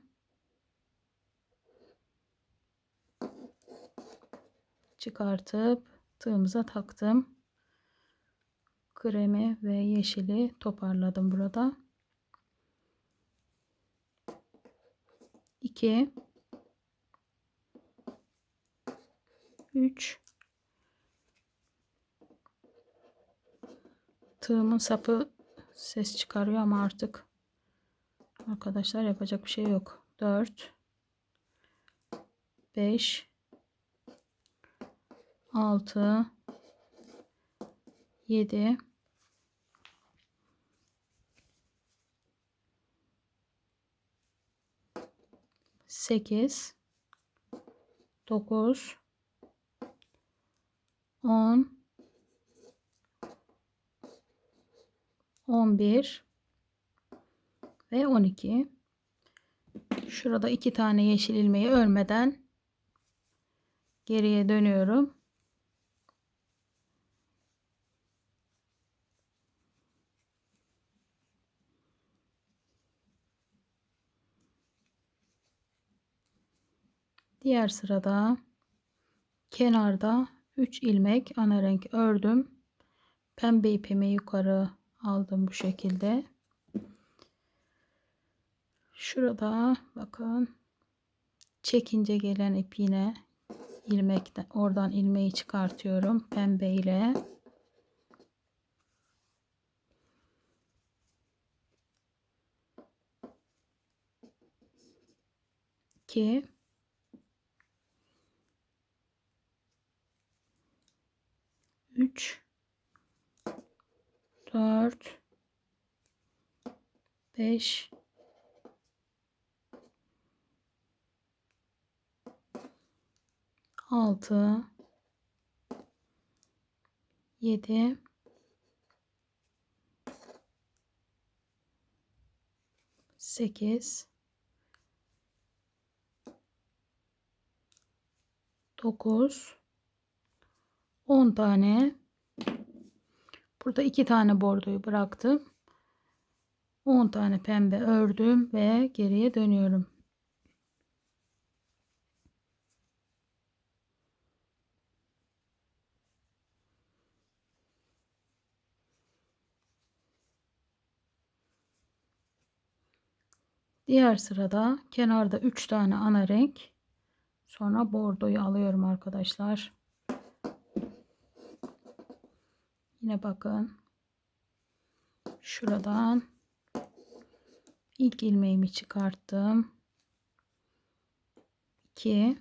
A: çıkartıp tığımıza taktım. Kremi ve yeşili toparladım burada. 2 3 tığımın sapı ses çıkarıyor ama artık arkadaşlar yapacak bir şey yok. 4 5 6 7 8 9 10 11 ve 12. Şurada 2 tane yeşil ilmeği örmeden geriye dönüyorum. Diğer sırada kenarda 3 ilmek ana renk ördüm. Pembe ipimi yukarı aldım bu şekilde. Şurada bakın çekince gelen ip yine ilmekten, oradan ilmeği çıkartıyorum pembe ile. İki, 3, 4, 5, 6, 7, 8, 9, 10 tane. Burada 2 tane bordoyu bıraktım. 10 tane pembe ördüm ve geriye dönüyorum. Diğer sırada kenarda 3 tane ana renk, sonra bordoyu alıyorum arkadaşlar. Yine bakın şuradan ilk ilmeğimi çıkarttım. 2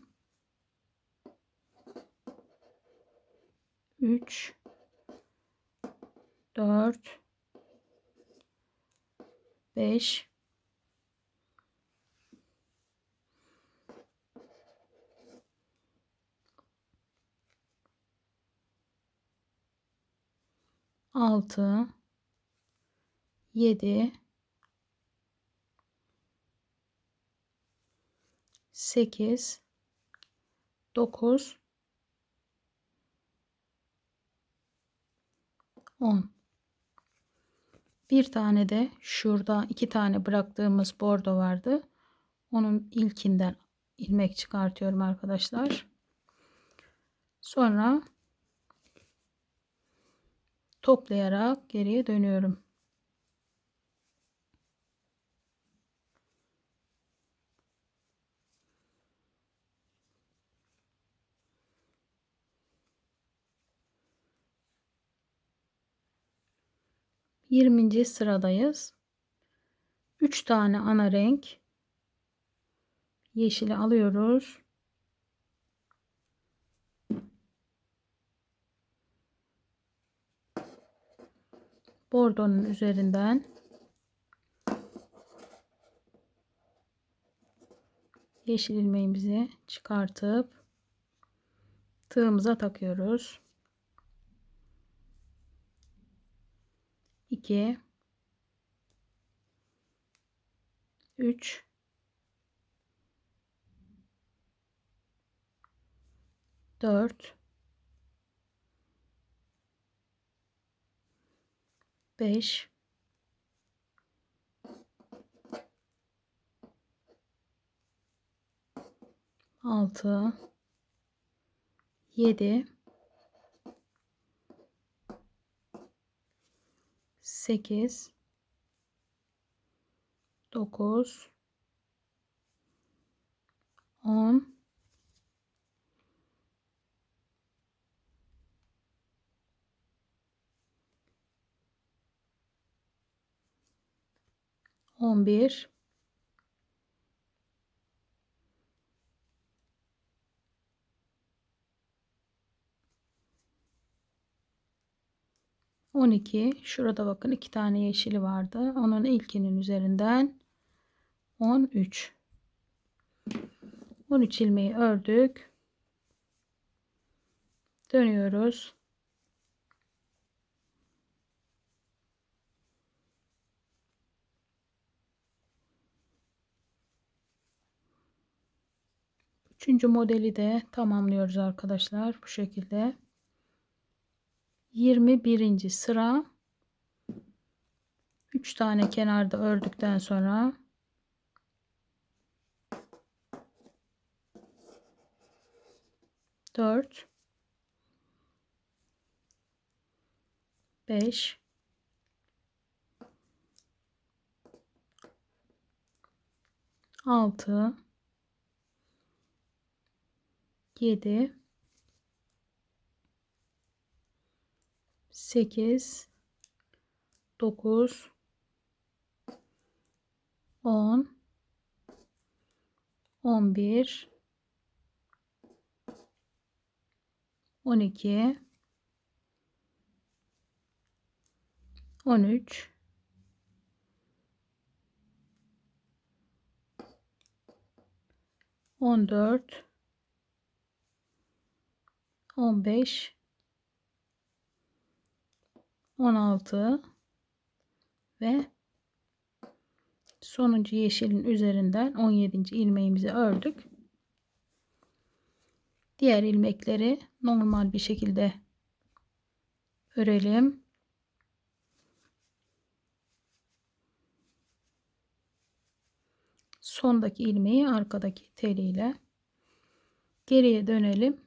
A: 3 4 5 6 7 8 9 10. Bir tane de şurada 2 tane bıraktığımız bordo vardı. Onun ilkinden ilmek çıkartıyorum arkadaşlar. Sonra toplayarak geriye dönüyorum. Yirminci sıradayız. 3 tane ana renk yeşili alıyoruz. Bordonun üzerinden yeşil ilmeğimizi çıkartıp tığımıza takıyoruz. 2 3 4 5, 6, 7, 8, 9, 10, 11, 12. Şurada bakın 2 tane yeşili vardı. Onun ilkinin üzerinden 13. 13 ilmeği ördük. Dönüyoruz. Üçüncü modeli de tamamlıyoruz arkadaşlar. Bu şekilde. 21. sıra 3 tane kenarda ördükten sonra 4, 5, 6, 7, 8, 9, 10, 11, 12, 13, 14, 15, 16 ve sonuncu yeşilin üzerinden 17. ilmeğimizi ördük. Diğer ilmekleri normal bir şekilde örelim. Sondaki ilmeği arkadaki teliyle geriye dönelim.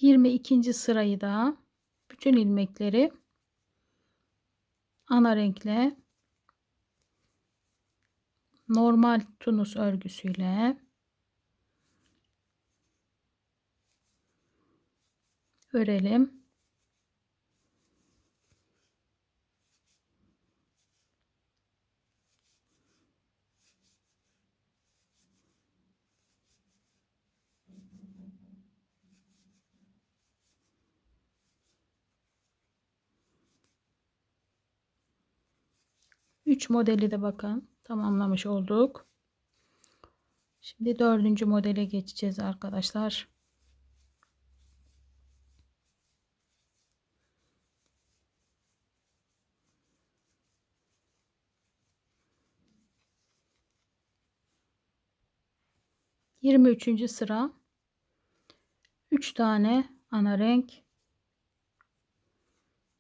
A: Yirmi ikinci sırayı da bütün ilmekleri ana renkle normal tunus örgüsüyle örelim. Üç modeli de bakın tamamlamış olduk. Şimdi dördüncü modele geçeceğiz arkadaşlar. Yirmi üçüncü sıra 3 tane ana renk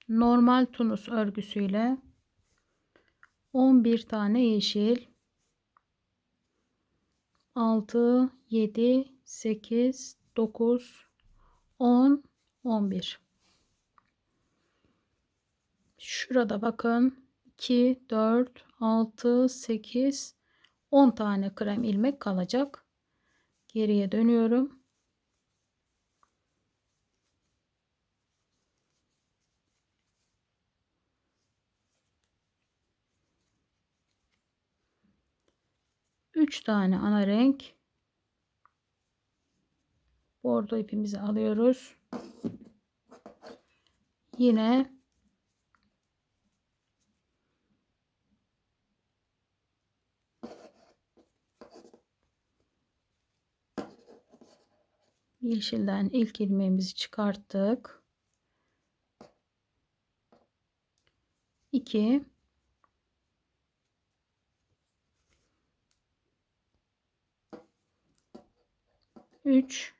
A: normal tunus örgüsüyle 11 tane yeşil, 6, 7, 8, 9, 10, 11. Şurada bakın 2, 4, 6, 8, 10 tane krem ilmek kalacak. Geriye dönüyorum. Üç tane ana renk bordo ipimizi alıyoruz. Yine yeşilden ilk ilmeğimizi çıkarttık. 2, 3,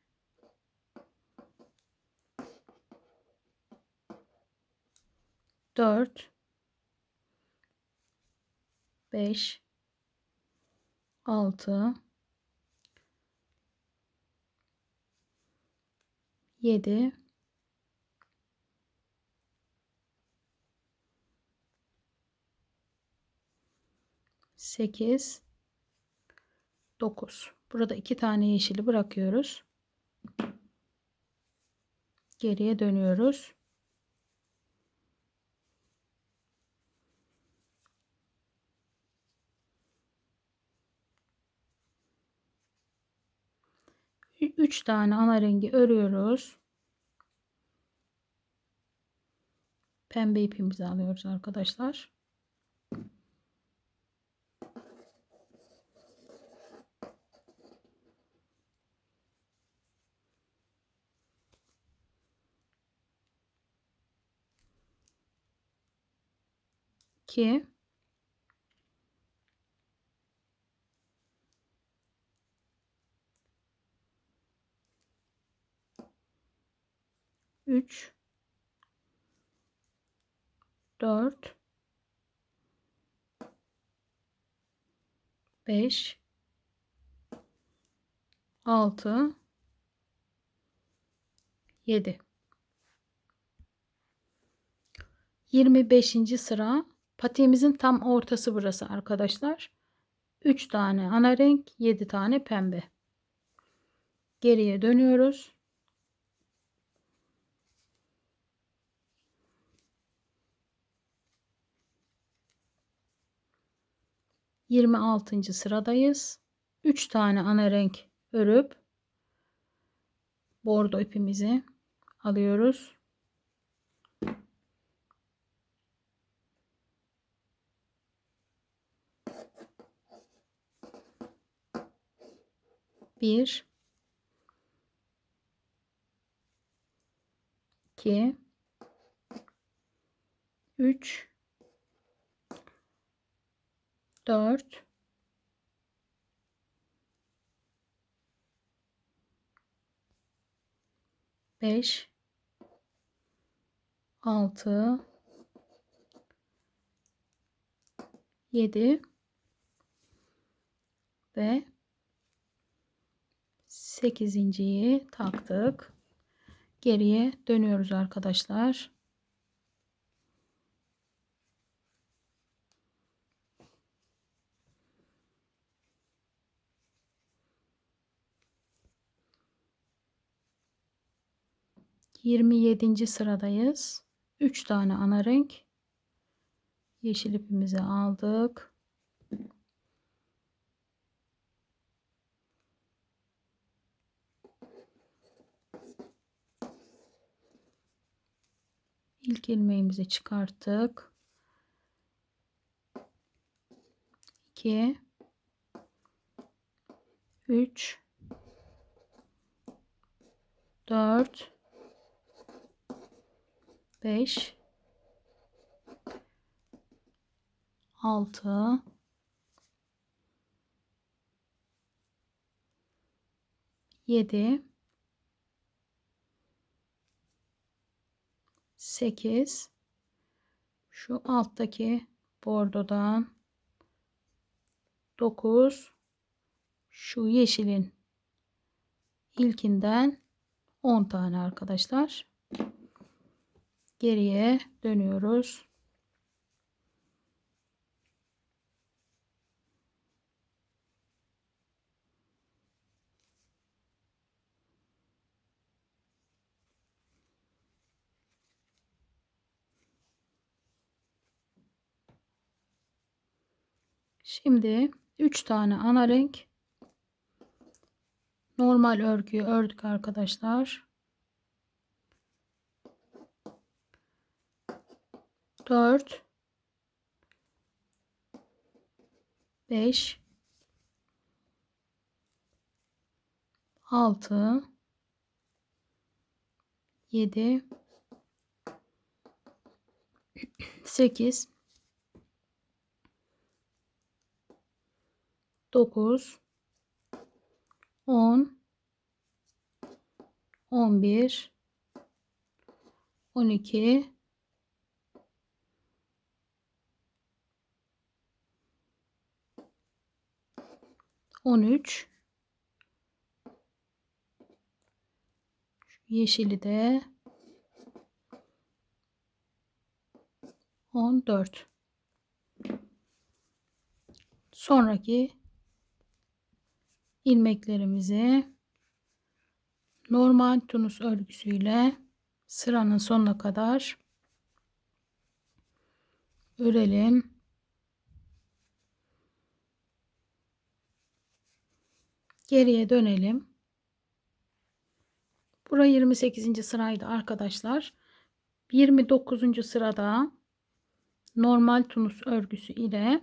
A: 4, 5, 6, 7, 8, 9. Burada 2 tane yeşili bırakıyoruz. Geriye dönüyoruz. Üç tane ana rengi örüyoruz. Pembe ipimizi alıyoruz arkadaşlar. İki, 3, 4, 5, 6, 7. 25. sıra, patiğimizin tam ortası burası arkadaşlar. 3 tane ana renk, 7 tane pembe. Geriye dönüyoruz. 26. sıradayız. 3 tane ana renk örüp bordo ipimizi alıyoruz. Bir, 2, 3, 4, 5, 6, 7 ve 8.'yi taktık. Geriye dönüyoruz arkadaşlar. ...27. sıradayız. 3 tane ana renk. Yeşil ipimizi aldık. İlk ilmeğimizi çıkarttık. 2, 3, 4, 5, 6, 7, 8, şu alttaki bordodan 9, şu yeşilin ilkinden 10 tane arkadaşlar. Geriye dönüyoruz. Şimdi 3 tane ana renk normal örgüyü ördük arkadaşlar. 4, 5, 6, 7, 8 9, 10, 11, 12, 13, yeşili de 14. Sonraki ilmeklerimizi normal tunus örgüsüyle sıranın sonuna kadar örelim. Geriye dönelim. Burası 28. sıraydı arkadaşlar. 29. sırada normal tunus örgüsü ile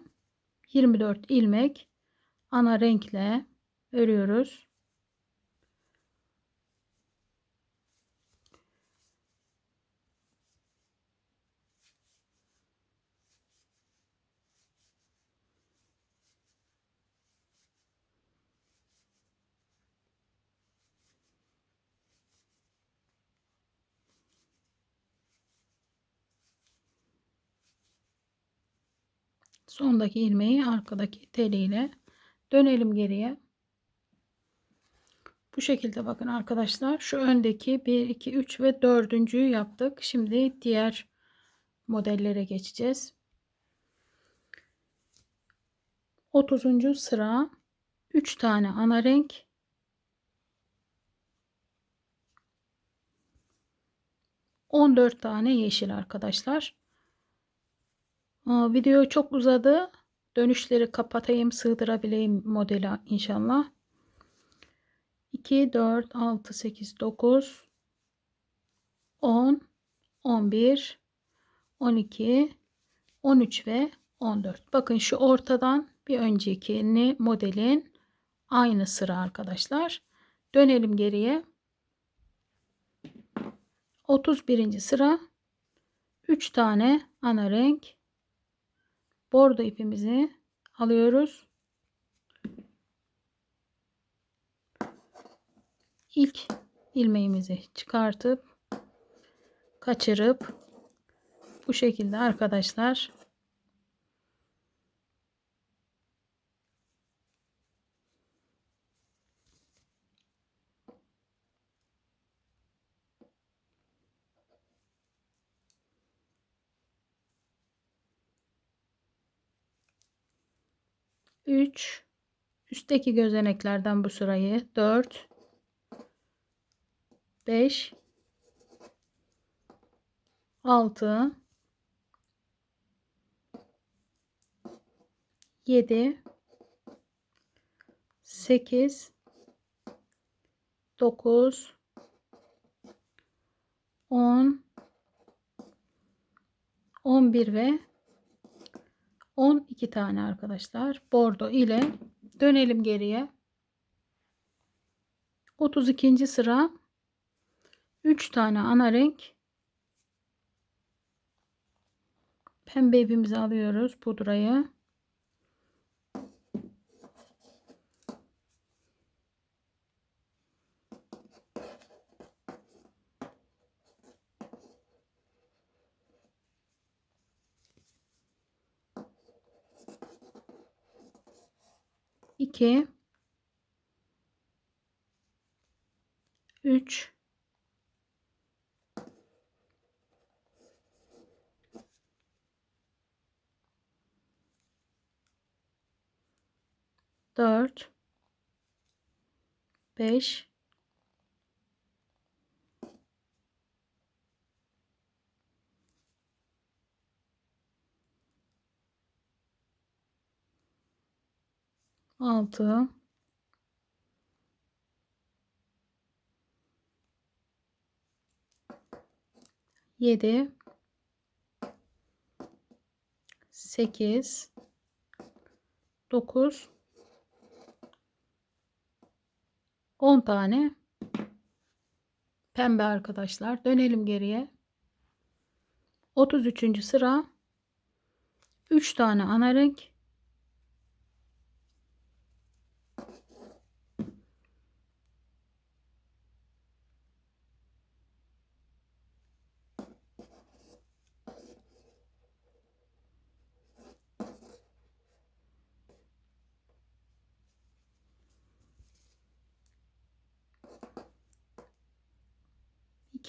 A: 24 ilmek ana renkle örüyoruz. Sondaki ilmeği arkadaki teliyle dönelim geriye. Bu şekilde bakın arkadaşlar. Şu öndeki 1, 2, 3 ve 4.'ü yaptık. Şimdi diğer modellere geçeceğiz. 30. sıra 3 tane ana renk, 14 tane yeşil arkadaşlar. Video çok uzadı. Dönüşleri kapatayım, sığdırabileyim modeli inşallah. 2, 4, 6, 8, 9, 10, 11, 12, 13 ve 14. Bakın şu ortadan bir önceki modelin aynı sıra arkadaşlar. Dönelim geriye. 31. sıra 3 tane ana renk, bordo ipimizi alıyoruz. İlk ilmeğimizi çıkartıp kaçırıp bu şekilde arkadaşlar üç, üstteki gözeneklerden bu sırayı 4, 5, 6, 7, 8, 9, 10, 11 ve 12 tane arkadaşlar bordo ile dönelim geriye. 32. sıra 3 tane ana renk, pembe ipimizi alıyoruz, pudrayı. İki, 3, 4, 5, 6, 7, 8, 9, 10 tane pembe arkadaşlar. Dönelim geriye. 33. sıra 3 tane ana renk,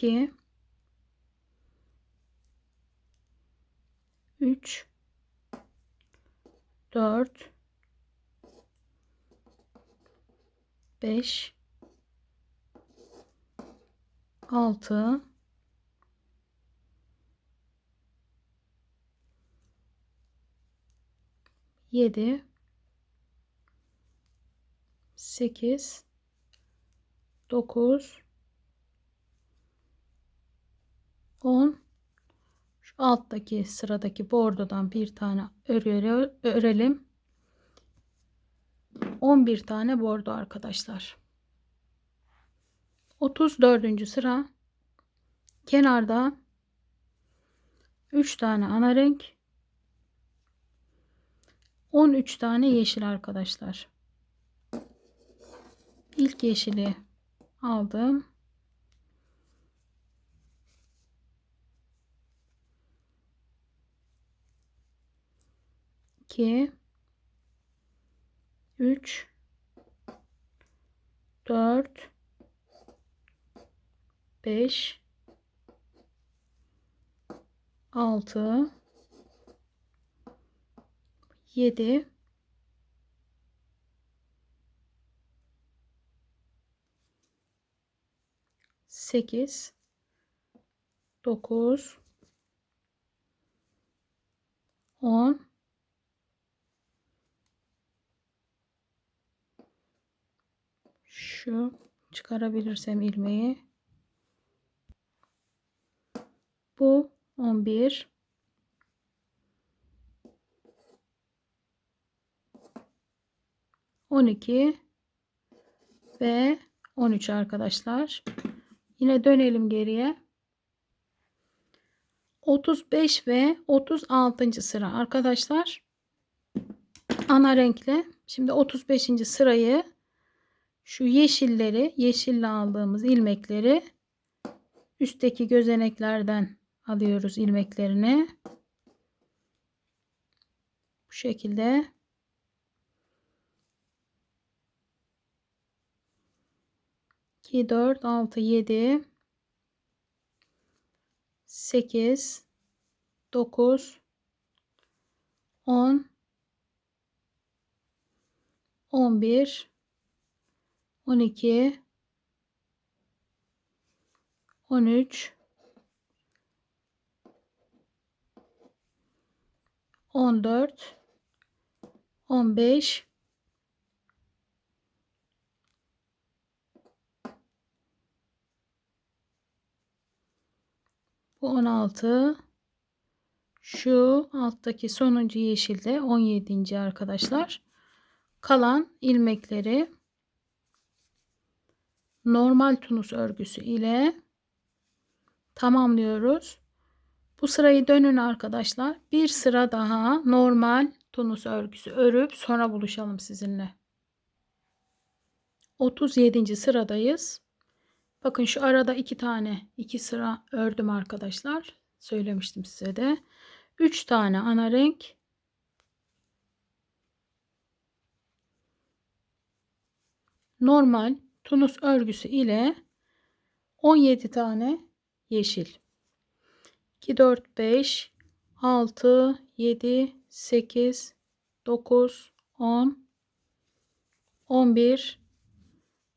A: 2 3 4 5 6 7 8 9 10. Şu alttaki sıradaki bordodan bir tane örelim. 11 tane bordo arkadaşlar. 34. sıra kenarda 3 tane ana renk, 13 tane yeşil arkadaşlar. İlk yeşili aldım. 2 3 4 5 6 7 8 9 10 şu çıkarabilirsem ilmeği, bu 11 12 ve 13 arkadaşlar. Yine dönelim geriye. 35 ve 36. sıra arkadaşlar. Ana renkle. Şimdi 35. sırayı şu yeşille aldığımız ilmekleri üstteki gözeneklerden alıyoruz ilmeklerini. Bu şekilde. İki, 4, 6, 7, 8, 9, 10, 11, 12, 13, 14, 15, 16, şu alttaki sonuncu yeşilde 17. arkadaşlar. Kalan ilmekleri normal tunus örgüsü ile tamamlıyoruz. Bu sırayı dönün arkadaşlar. Bir sıra daha normal tunus örgüsü örüp sonra buluşalım sizinle. 37. sıradayız. Bakın şu arada iki sıra ördüm arkadaşlar. Söylemiştim size de. 3 tane ana renk, normal tunus örgüsü ile 17 tane yeşil. 2 4 5 6 7 8 9 10 11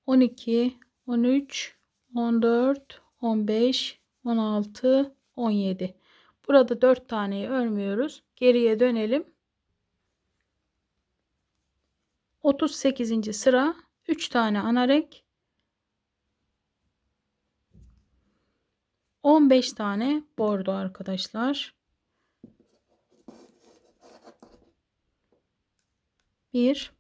A: 12 13 14 15 16 17. Burada 4 taneyi örmüyoruz. Geriye dönelim. 38. sıra 3 tane ana renk, 15 tane bordo arkadaşlar. 1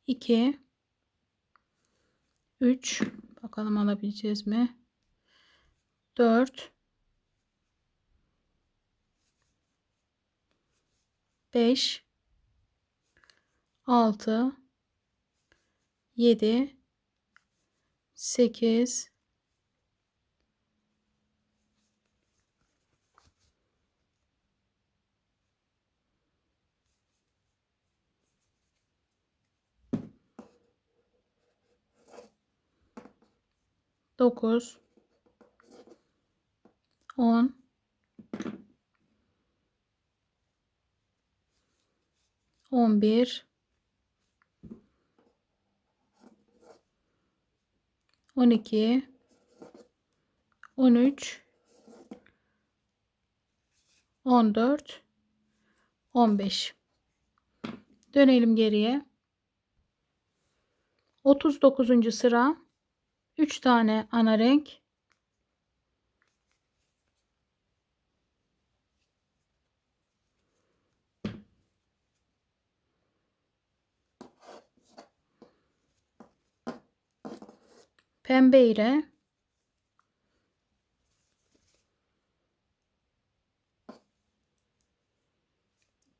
A: 2 3, bakalım alabileceğiz mi? 4 5 6 7 8 9, 10, 11, 12, 13, 14, 15. Dönelim geriye. 39. sıra 3 tane ana renk, pembe ile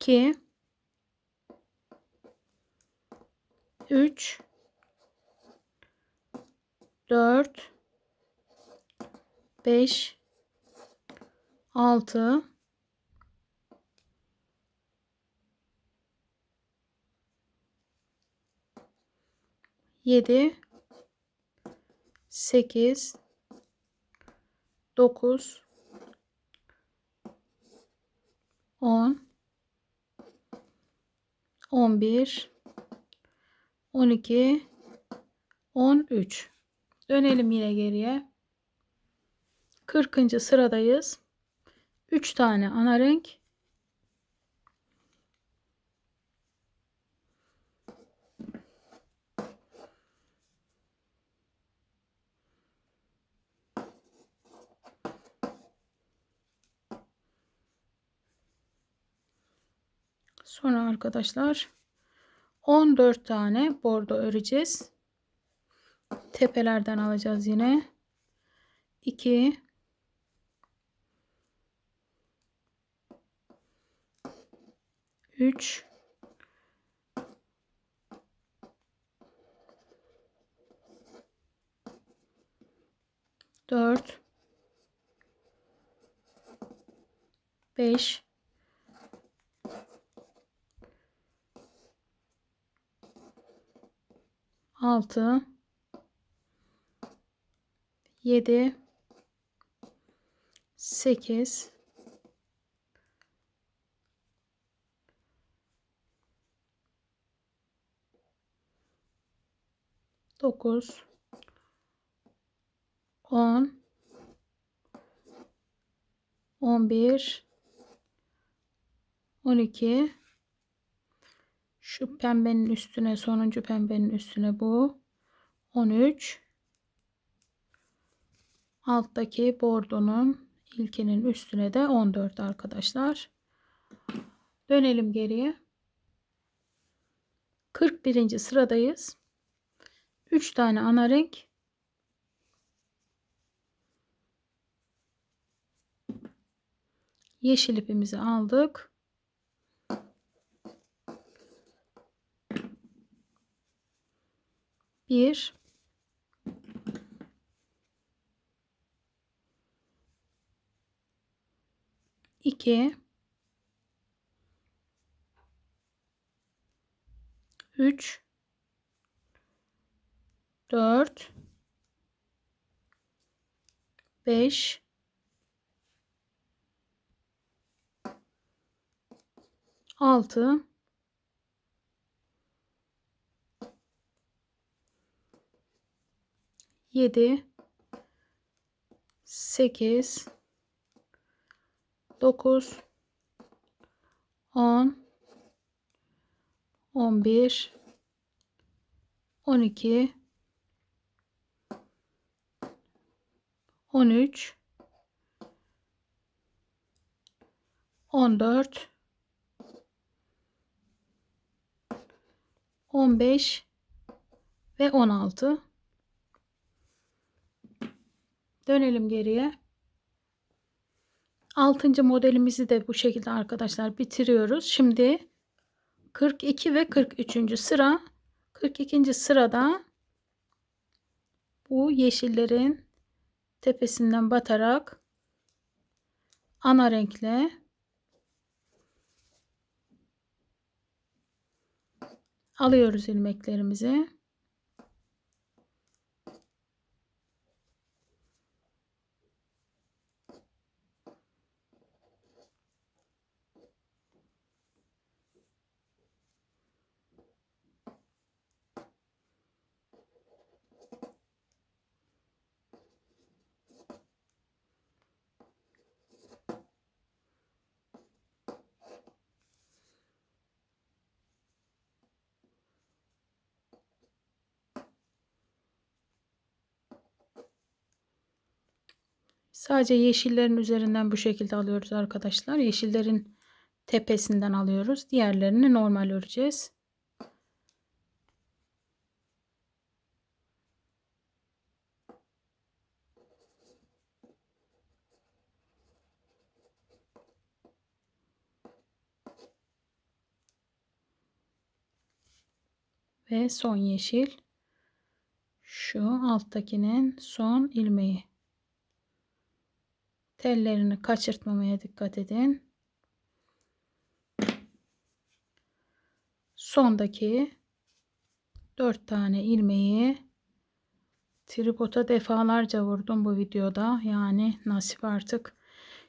A: 2, 3, 4, 5, 6, 7, 8, 9, 10, 11, 12, 13. Dönelim yine geriye. 40. sıradayız. 3 tane ana renk, sonra arkadaşlar 14 tane bordo öreceğiz. Tepelerden alacağız yine. 2, 3, 4, 5, 6, 7, 8, 9, 10, 11, 12. Şu pembenin üstüne, sonuncu pembenin üstüne bu 13. Alttaki bordonun ilkinin üstüne de 14 arkadaşlar. Dönelim geriye. 41. sıradayız. 3 tane ana renk, yeşil ipimizi aldık. 1, 2, 3, 4, 5, 6, 7, 8, 9, 10, 11, 12, 13, 14, 15 ve 16. Dönelim geriye. 6. modelimizi de bu şekilde arkadaşlar bitiriyoruz. Şimdi 42 ve 43. sıra. 42. sırada bu yeşillerin tepesinden batarak ana renkle alıyoruz ilmeklerimizi. Sadece yeşillerin üzerinden bu şekilde alıyoruz arkadaşlar. Yeşillerin tepesinden alıyoruz. Diğerlerini normal öreceğiz. Ve son yeşil. Şu alttakinin son ilmeği. Tellerini kaçırtmamaya dikkat edin. Sondaki 4 tane ilmeği tripota defalarca vurdum bu videoda. Yani nasip artık.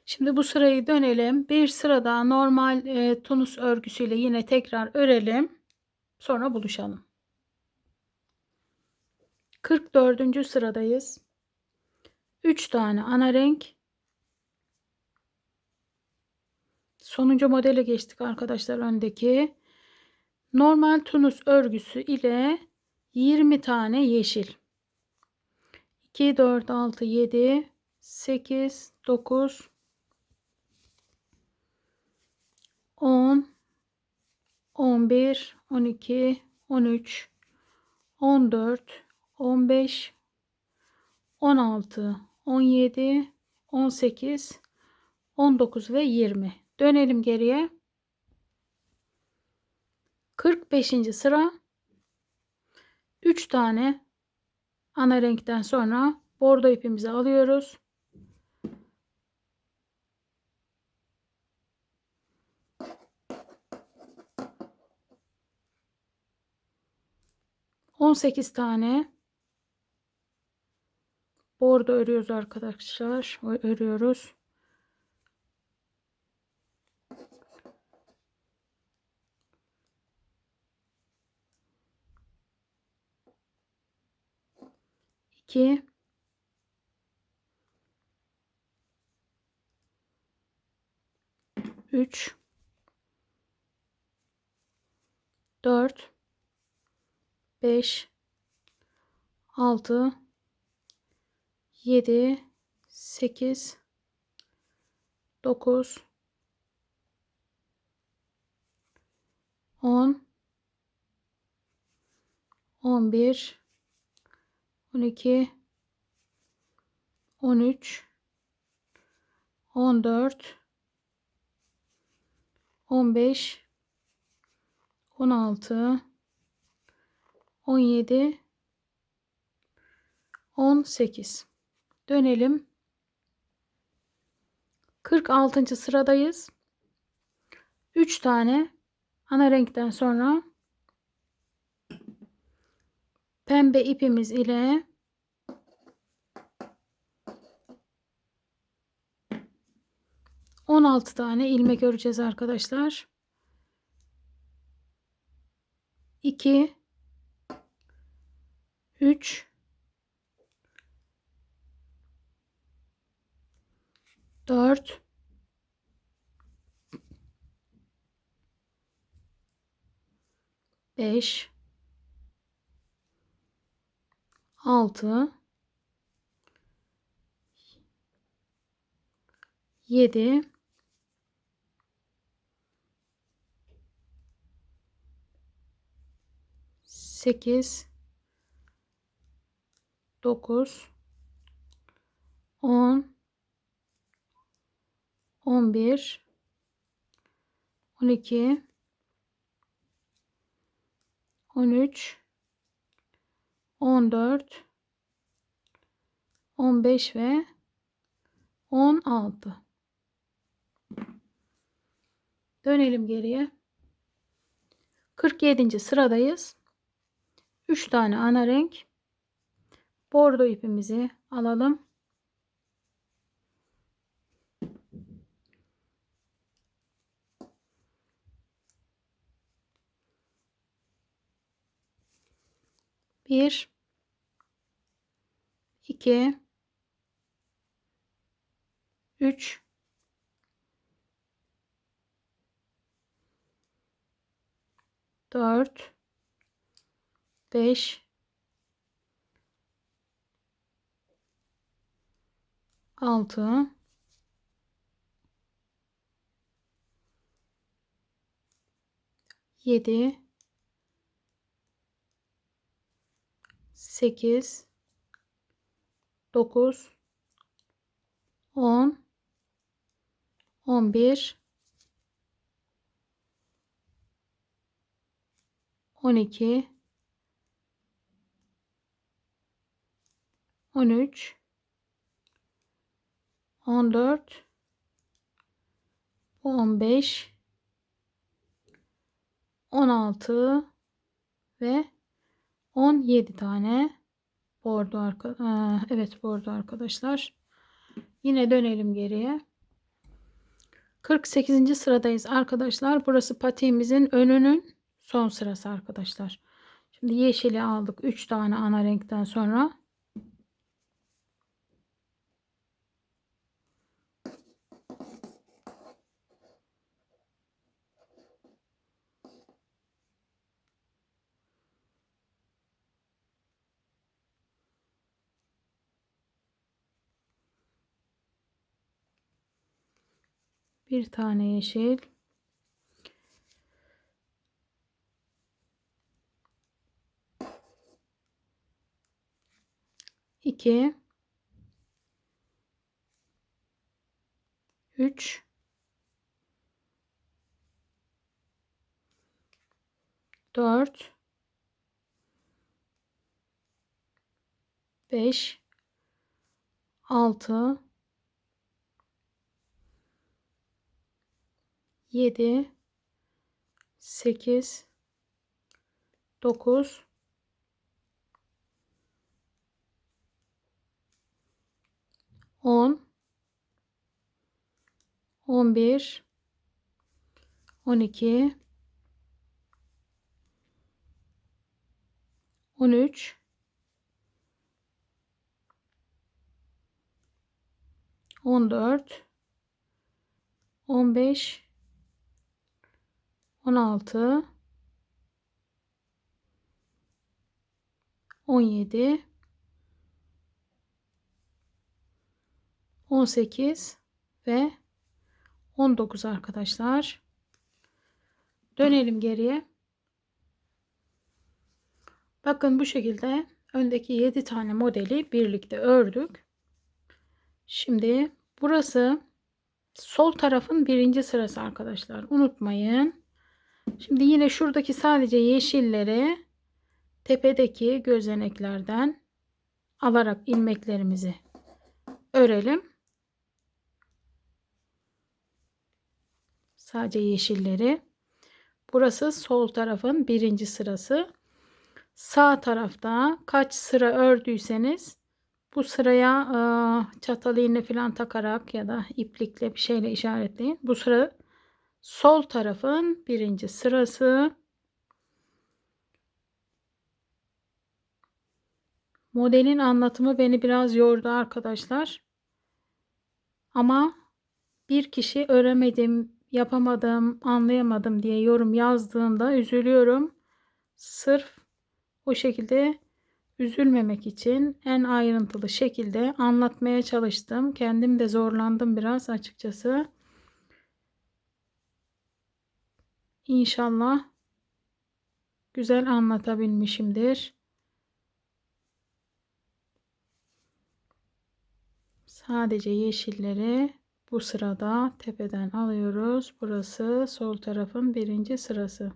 A: Şimdi bu sırayı dönelim. Bir sıra daha normal tunus örgüsüyle yine tekrar örelim. Sonra buluşalım. 44. sıradayız. 3 tane ana renk. Sonuncu modele geçtik arkadaşlar, öndeki. Normal tunus örgüsü ile 20 tane yeşil. 2, 4, 6, 7, 8, 9, 10, 11, 12, 13, 14, 15, 16, 17, 18, 19 ve 20. Dönelim geriye. 45. sıra 3 tane ana renkten sonra bordo ipimizi alıyoruz. ...18 tane bordo örüyoruz arkadaşlar. Örüyoruz. İki, üç, 4, 5, 6, 7, 8, 9, 10, 11, 12, 13, 14, 15, 16, 17, 18. Dönelim. 46. sıradayız. 3 tane ana renkten sonra pembe ipimiz ile ...16 tane ilmek öreceğiz arkadaşlar. 2, 3, 4, 5, 6, 7, 8, 9, 10, 11, 12, 13, 14, 15 ve 16. Dönelim geriye. 47. sıradayız. 3 tane ana renk. Bordo ipimizi alalım. Bir, 2, 3, 4, 5, 6, 7, 8, 9, 10, 11, 12, 13, 14, 15, 16 ve 17 tane bordo evet bordo arkadaşlar. Yine dönelim geriye. 48. sıradayız arkadaşlar. Burası patiğimizin önünün son sırası arkadaşlar. Şimdi yeşili aldık 3 tane ana renkten sonra. Bir tane yeşil. 2, 3, 4, 5, 6, 7, 8, 9, 10, 11, 12, 13, 14, 15, 16, 17, 18 ve 19 arkadaşlar. Dönelim geriye. Bakın bu şekilde öndeki 7 tane modeli birlikte ördük. Şimdi burası sol tarafın birinci sırası arkadaşlar. Unutmayın. Şimdi yine şuradaki sadece yeşilleri tepedeki gözeneklerden alarak ilmeklerimizi örelim. Sadece yeşilleri. Burası sol tarafın birinci sırası. Sağ tarafta kaç sıra ördüyseniz bu sıraya çatal iğne falan takarak ya da iplikle bir şeyle işaretleyin. Bu sıra sol tarafın birinci sırası. Modelin anlatımı beni biraz yordu arkadaşlar. Ama bir kişi öremedim, yapamadım, anlayamadım diye yorum yazdığında üzülüyorum. Sırf o şekilde üzülmemek için en ayrıntılı şekilde anlatmaya çalıştım. Kendim de zorlandım biraz açıkçası. İnşallah güzel anlatabilmişimdir. Sadece yeşilleri bu sırada tepeden alıyoruz. Burası sol tarafın birinci sırası.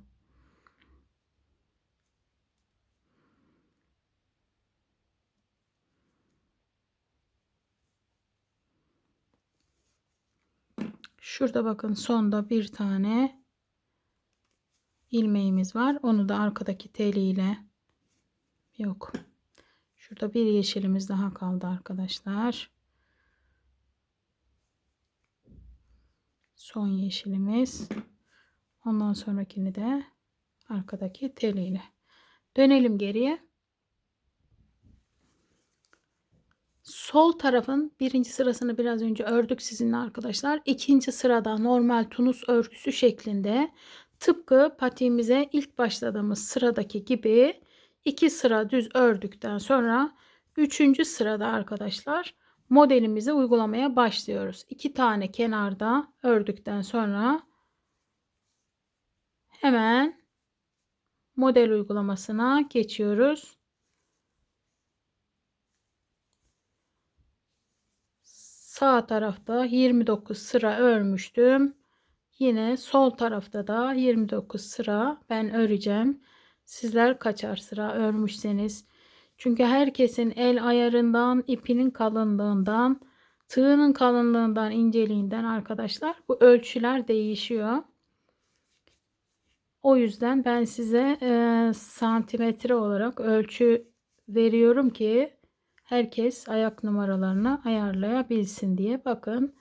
A: Şurada bakın sonda bir tane ilmeğimiz var. Onu da arkadaki teliyle yok. Şurada bir yeşilimiz daha kaldı arkadaşlar. Son yeşilimiz. Ondan sonrakini de arkadaki teliyle. Dönelim geriye. Sol tarafın birinci sırasını biraz önce ördük sizinle arkadaşlar. İkinci sırada normal tunus örgüsü şeklinde tıpkı patiğimize ilk başladığımız sıradaki gibi 2 sıra düz ördükten sonra 3. sırada arkadaşlar modelimizi uygulamaya başlıyoruz. 2 tane kenarda ördükten sonra hemen model uygulamasına geçiyoruz. Sağ tarafta 29 sıra örmüştüm. Yine sol tarafta da 29 sıra ben öreceğim. Sizler kaçar sıra örmüşseniz. Çünkü herkesin el ayarından, ipinin kalınlığından, tığının kalınlığından, inceliğinden arkadaşlar bu ölçüler değişiyor. O yüzden ben size santimetre olarak ölçü veriyorum ki herkes ayak numaralarını ayarlayabilsin diye. Bakın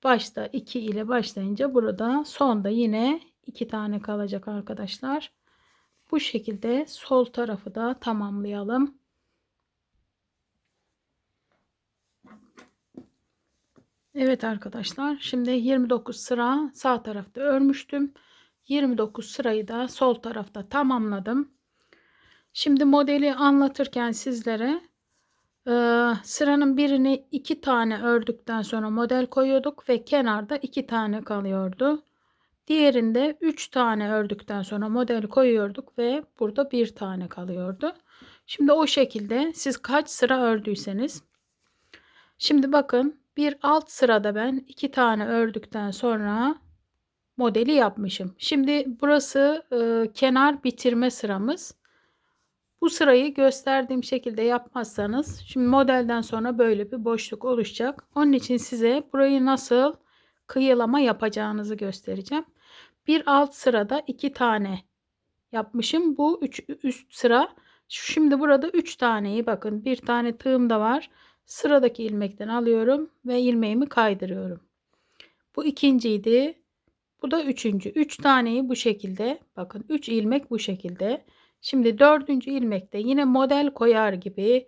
A: başta 2 ile başlayınca burada sonda yine 2 tane kalacak arkadaşlar. Bu şekilde sol tarafı da tamamlayalım. Evet arkadaşlar, şimdi 29 sıra sağ tarafta örmüştüm. 29 sırayı da sol tarafta tamamladım. Şimdi modeli anlatırken sizlere sıranın birini 2 tane ördükten sonra model koyuyorduk ve kenarda 2 tane kalıyordu. Diğerinde 3 tane ördükten sonra model koyuyorduk ve burada 1 tane kalıyordu. Şimdi o şekilde siz kaç sıra ördüyseniz. Şimdi bakın bir alt sırada ben 2 tane ördükten sonra modeli yapmışım. Şimdi burası kenar bitirme sıramız. Bu sırayı gösterdiğim şekilde yapmazsanız şimdi modelden sonra böyle bir boşluk oluşacak. Onun için size burayı nasıl kıyılama yapacağınızı göstereceğim. Bir alt sırada 2 tane yapmışım. Bu üst sıra. Şimdi burada 3 taneyi bakın. Bir tane tığım da var. Sıradaki ilmekten alıyorum ve ilmeğimi kaydırıyorum. Bu ikinciydi. Bu da üçüncü. 3 taneyi bu şekilde bakın 3 ilmek bu şekilde. Şimdi dördüncü ilmekte yine model koyar gibi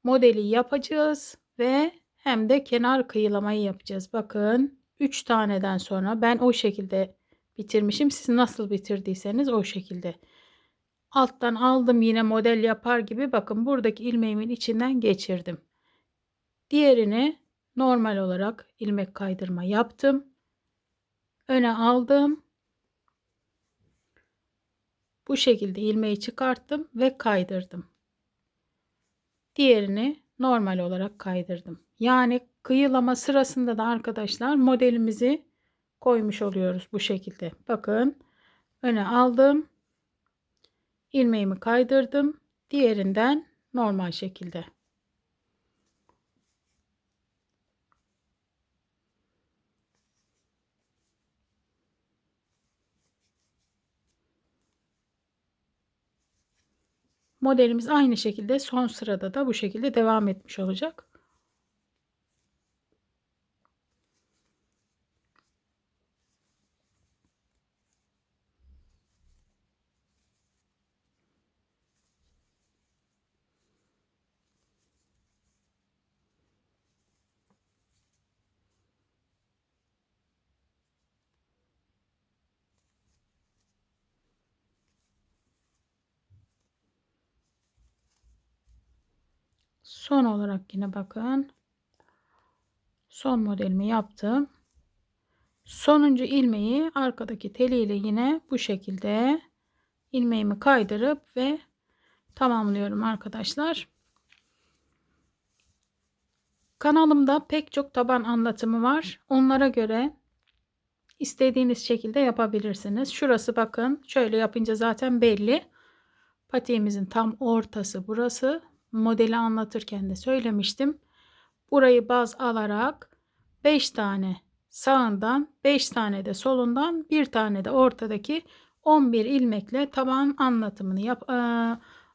A: modeli yapacağız ve hem de kenar kıyılamayı yapacağız. Bakın 3 taneden sonra ben o şekilde bitirmişim. Siz nasıl bitirdiyseniz o şekilde. Alttan aldım yine model yapar gibi bakın buradaki ilmeğimin içinden geçirdim. Diğerini normal olarak ilmek kaydırma yaptım. Öne aldım. Bu şekilde ilmeği çıkarttım ve kaydırdım. Diğerini normal olarak kaydırdım. Yani kıyılama sırasında da arkadaşlar modelimizi koymuş oluyoruz bu şekilde. Bakın öne aldım. İlmeğimi kaydırdım. Diğerinden normal şekilde. Modelimiz aynı şekilde son sırada da bu şekilde devam etmiş olacak. Son olarak yine bakın. Son modelimi yaptım. Sonuncu ilmeği arkadaki teliyle yine bu şekilde ilmeğimi kaydırıp ve tamamlıyorum arkadaşlar. Kanalımda pek çok taban anlatımı var. Onlara göre istediğiniz şekilde yapabilirsiniz. Şurası bakın şöyle yapınca zaten belli. Patiğimizin tam ortası burası. Modeli anlatırken de söylemiştim. Burayı baz alarak 5 tane sağından 5 tane de solundan bir tane de ortadaki 11 ilmekle taban anlatımını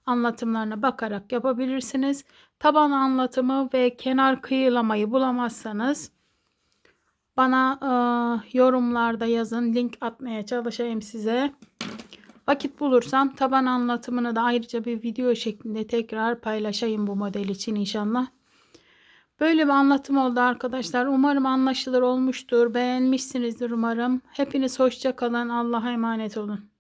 A: anlatımlarına bakarak yapabilirsiniz. Taban anlatımı ve kenar kıyılamayı bulamazsanız bana yorumlarda yazın, link atmaya çalışayım size. Vakit bulursam taban anlatımını da ayrıca bir video şeklinde tekrar paylaşayım bu model için inşallah. Böyle bir anlatım oldu arkadaşlar. Umarım anlaşılır olmuştur. Beğenmişsinizdir umarım. Hepiniz hoşça kalın. Allah'a emanet olun.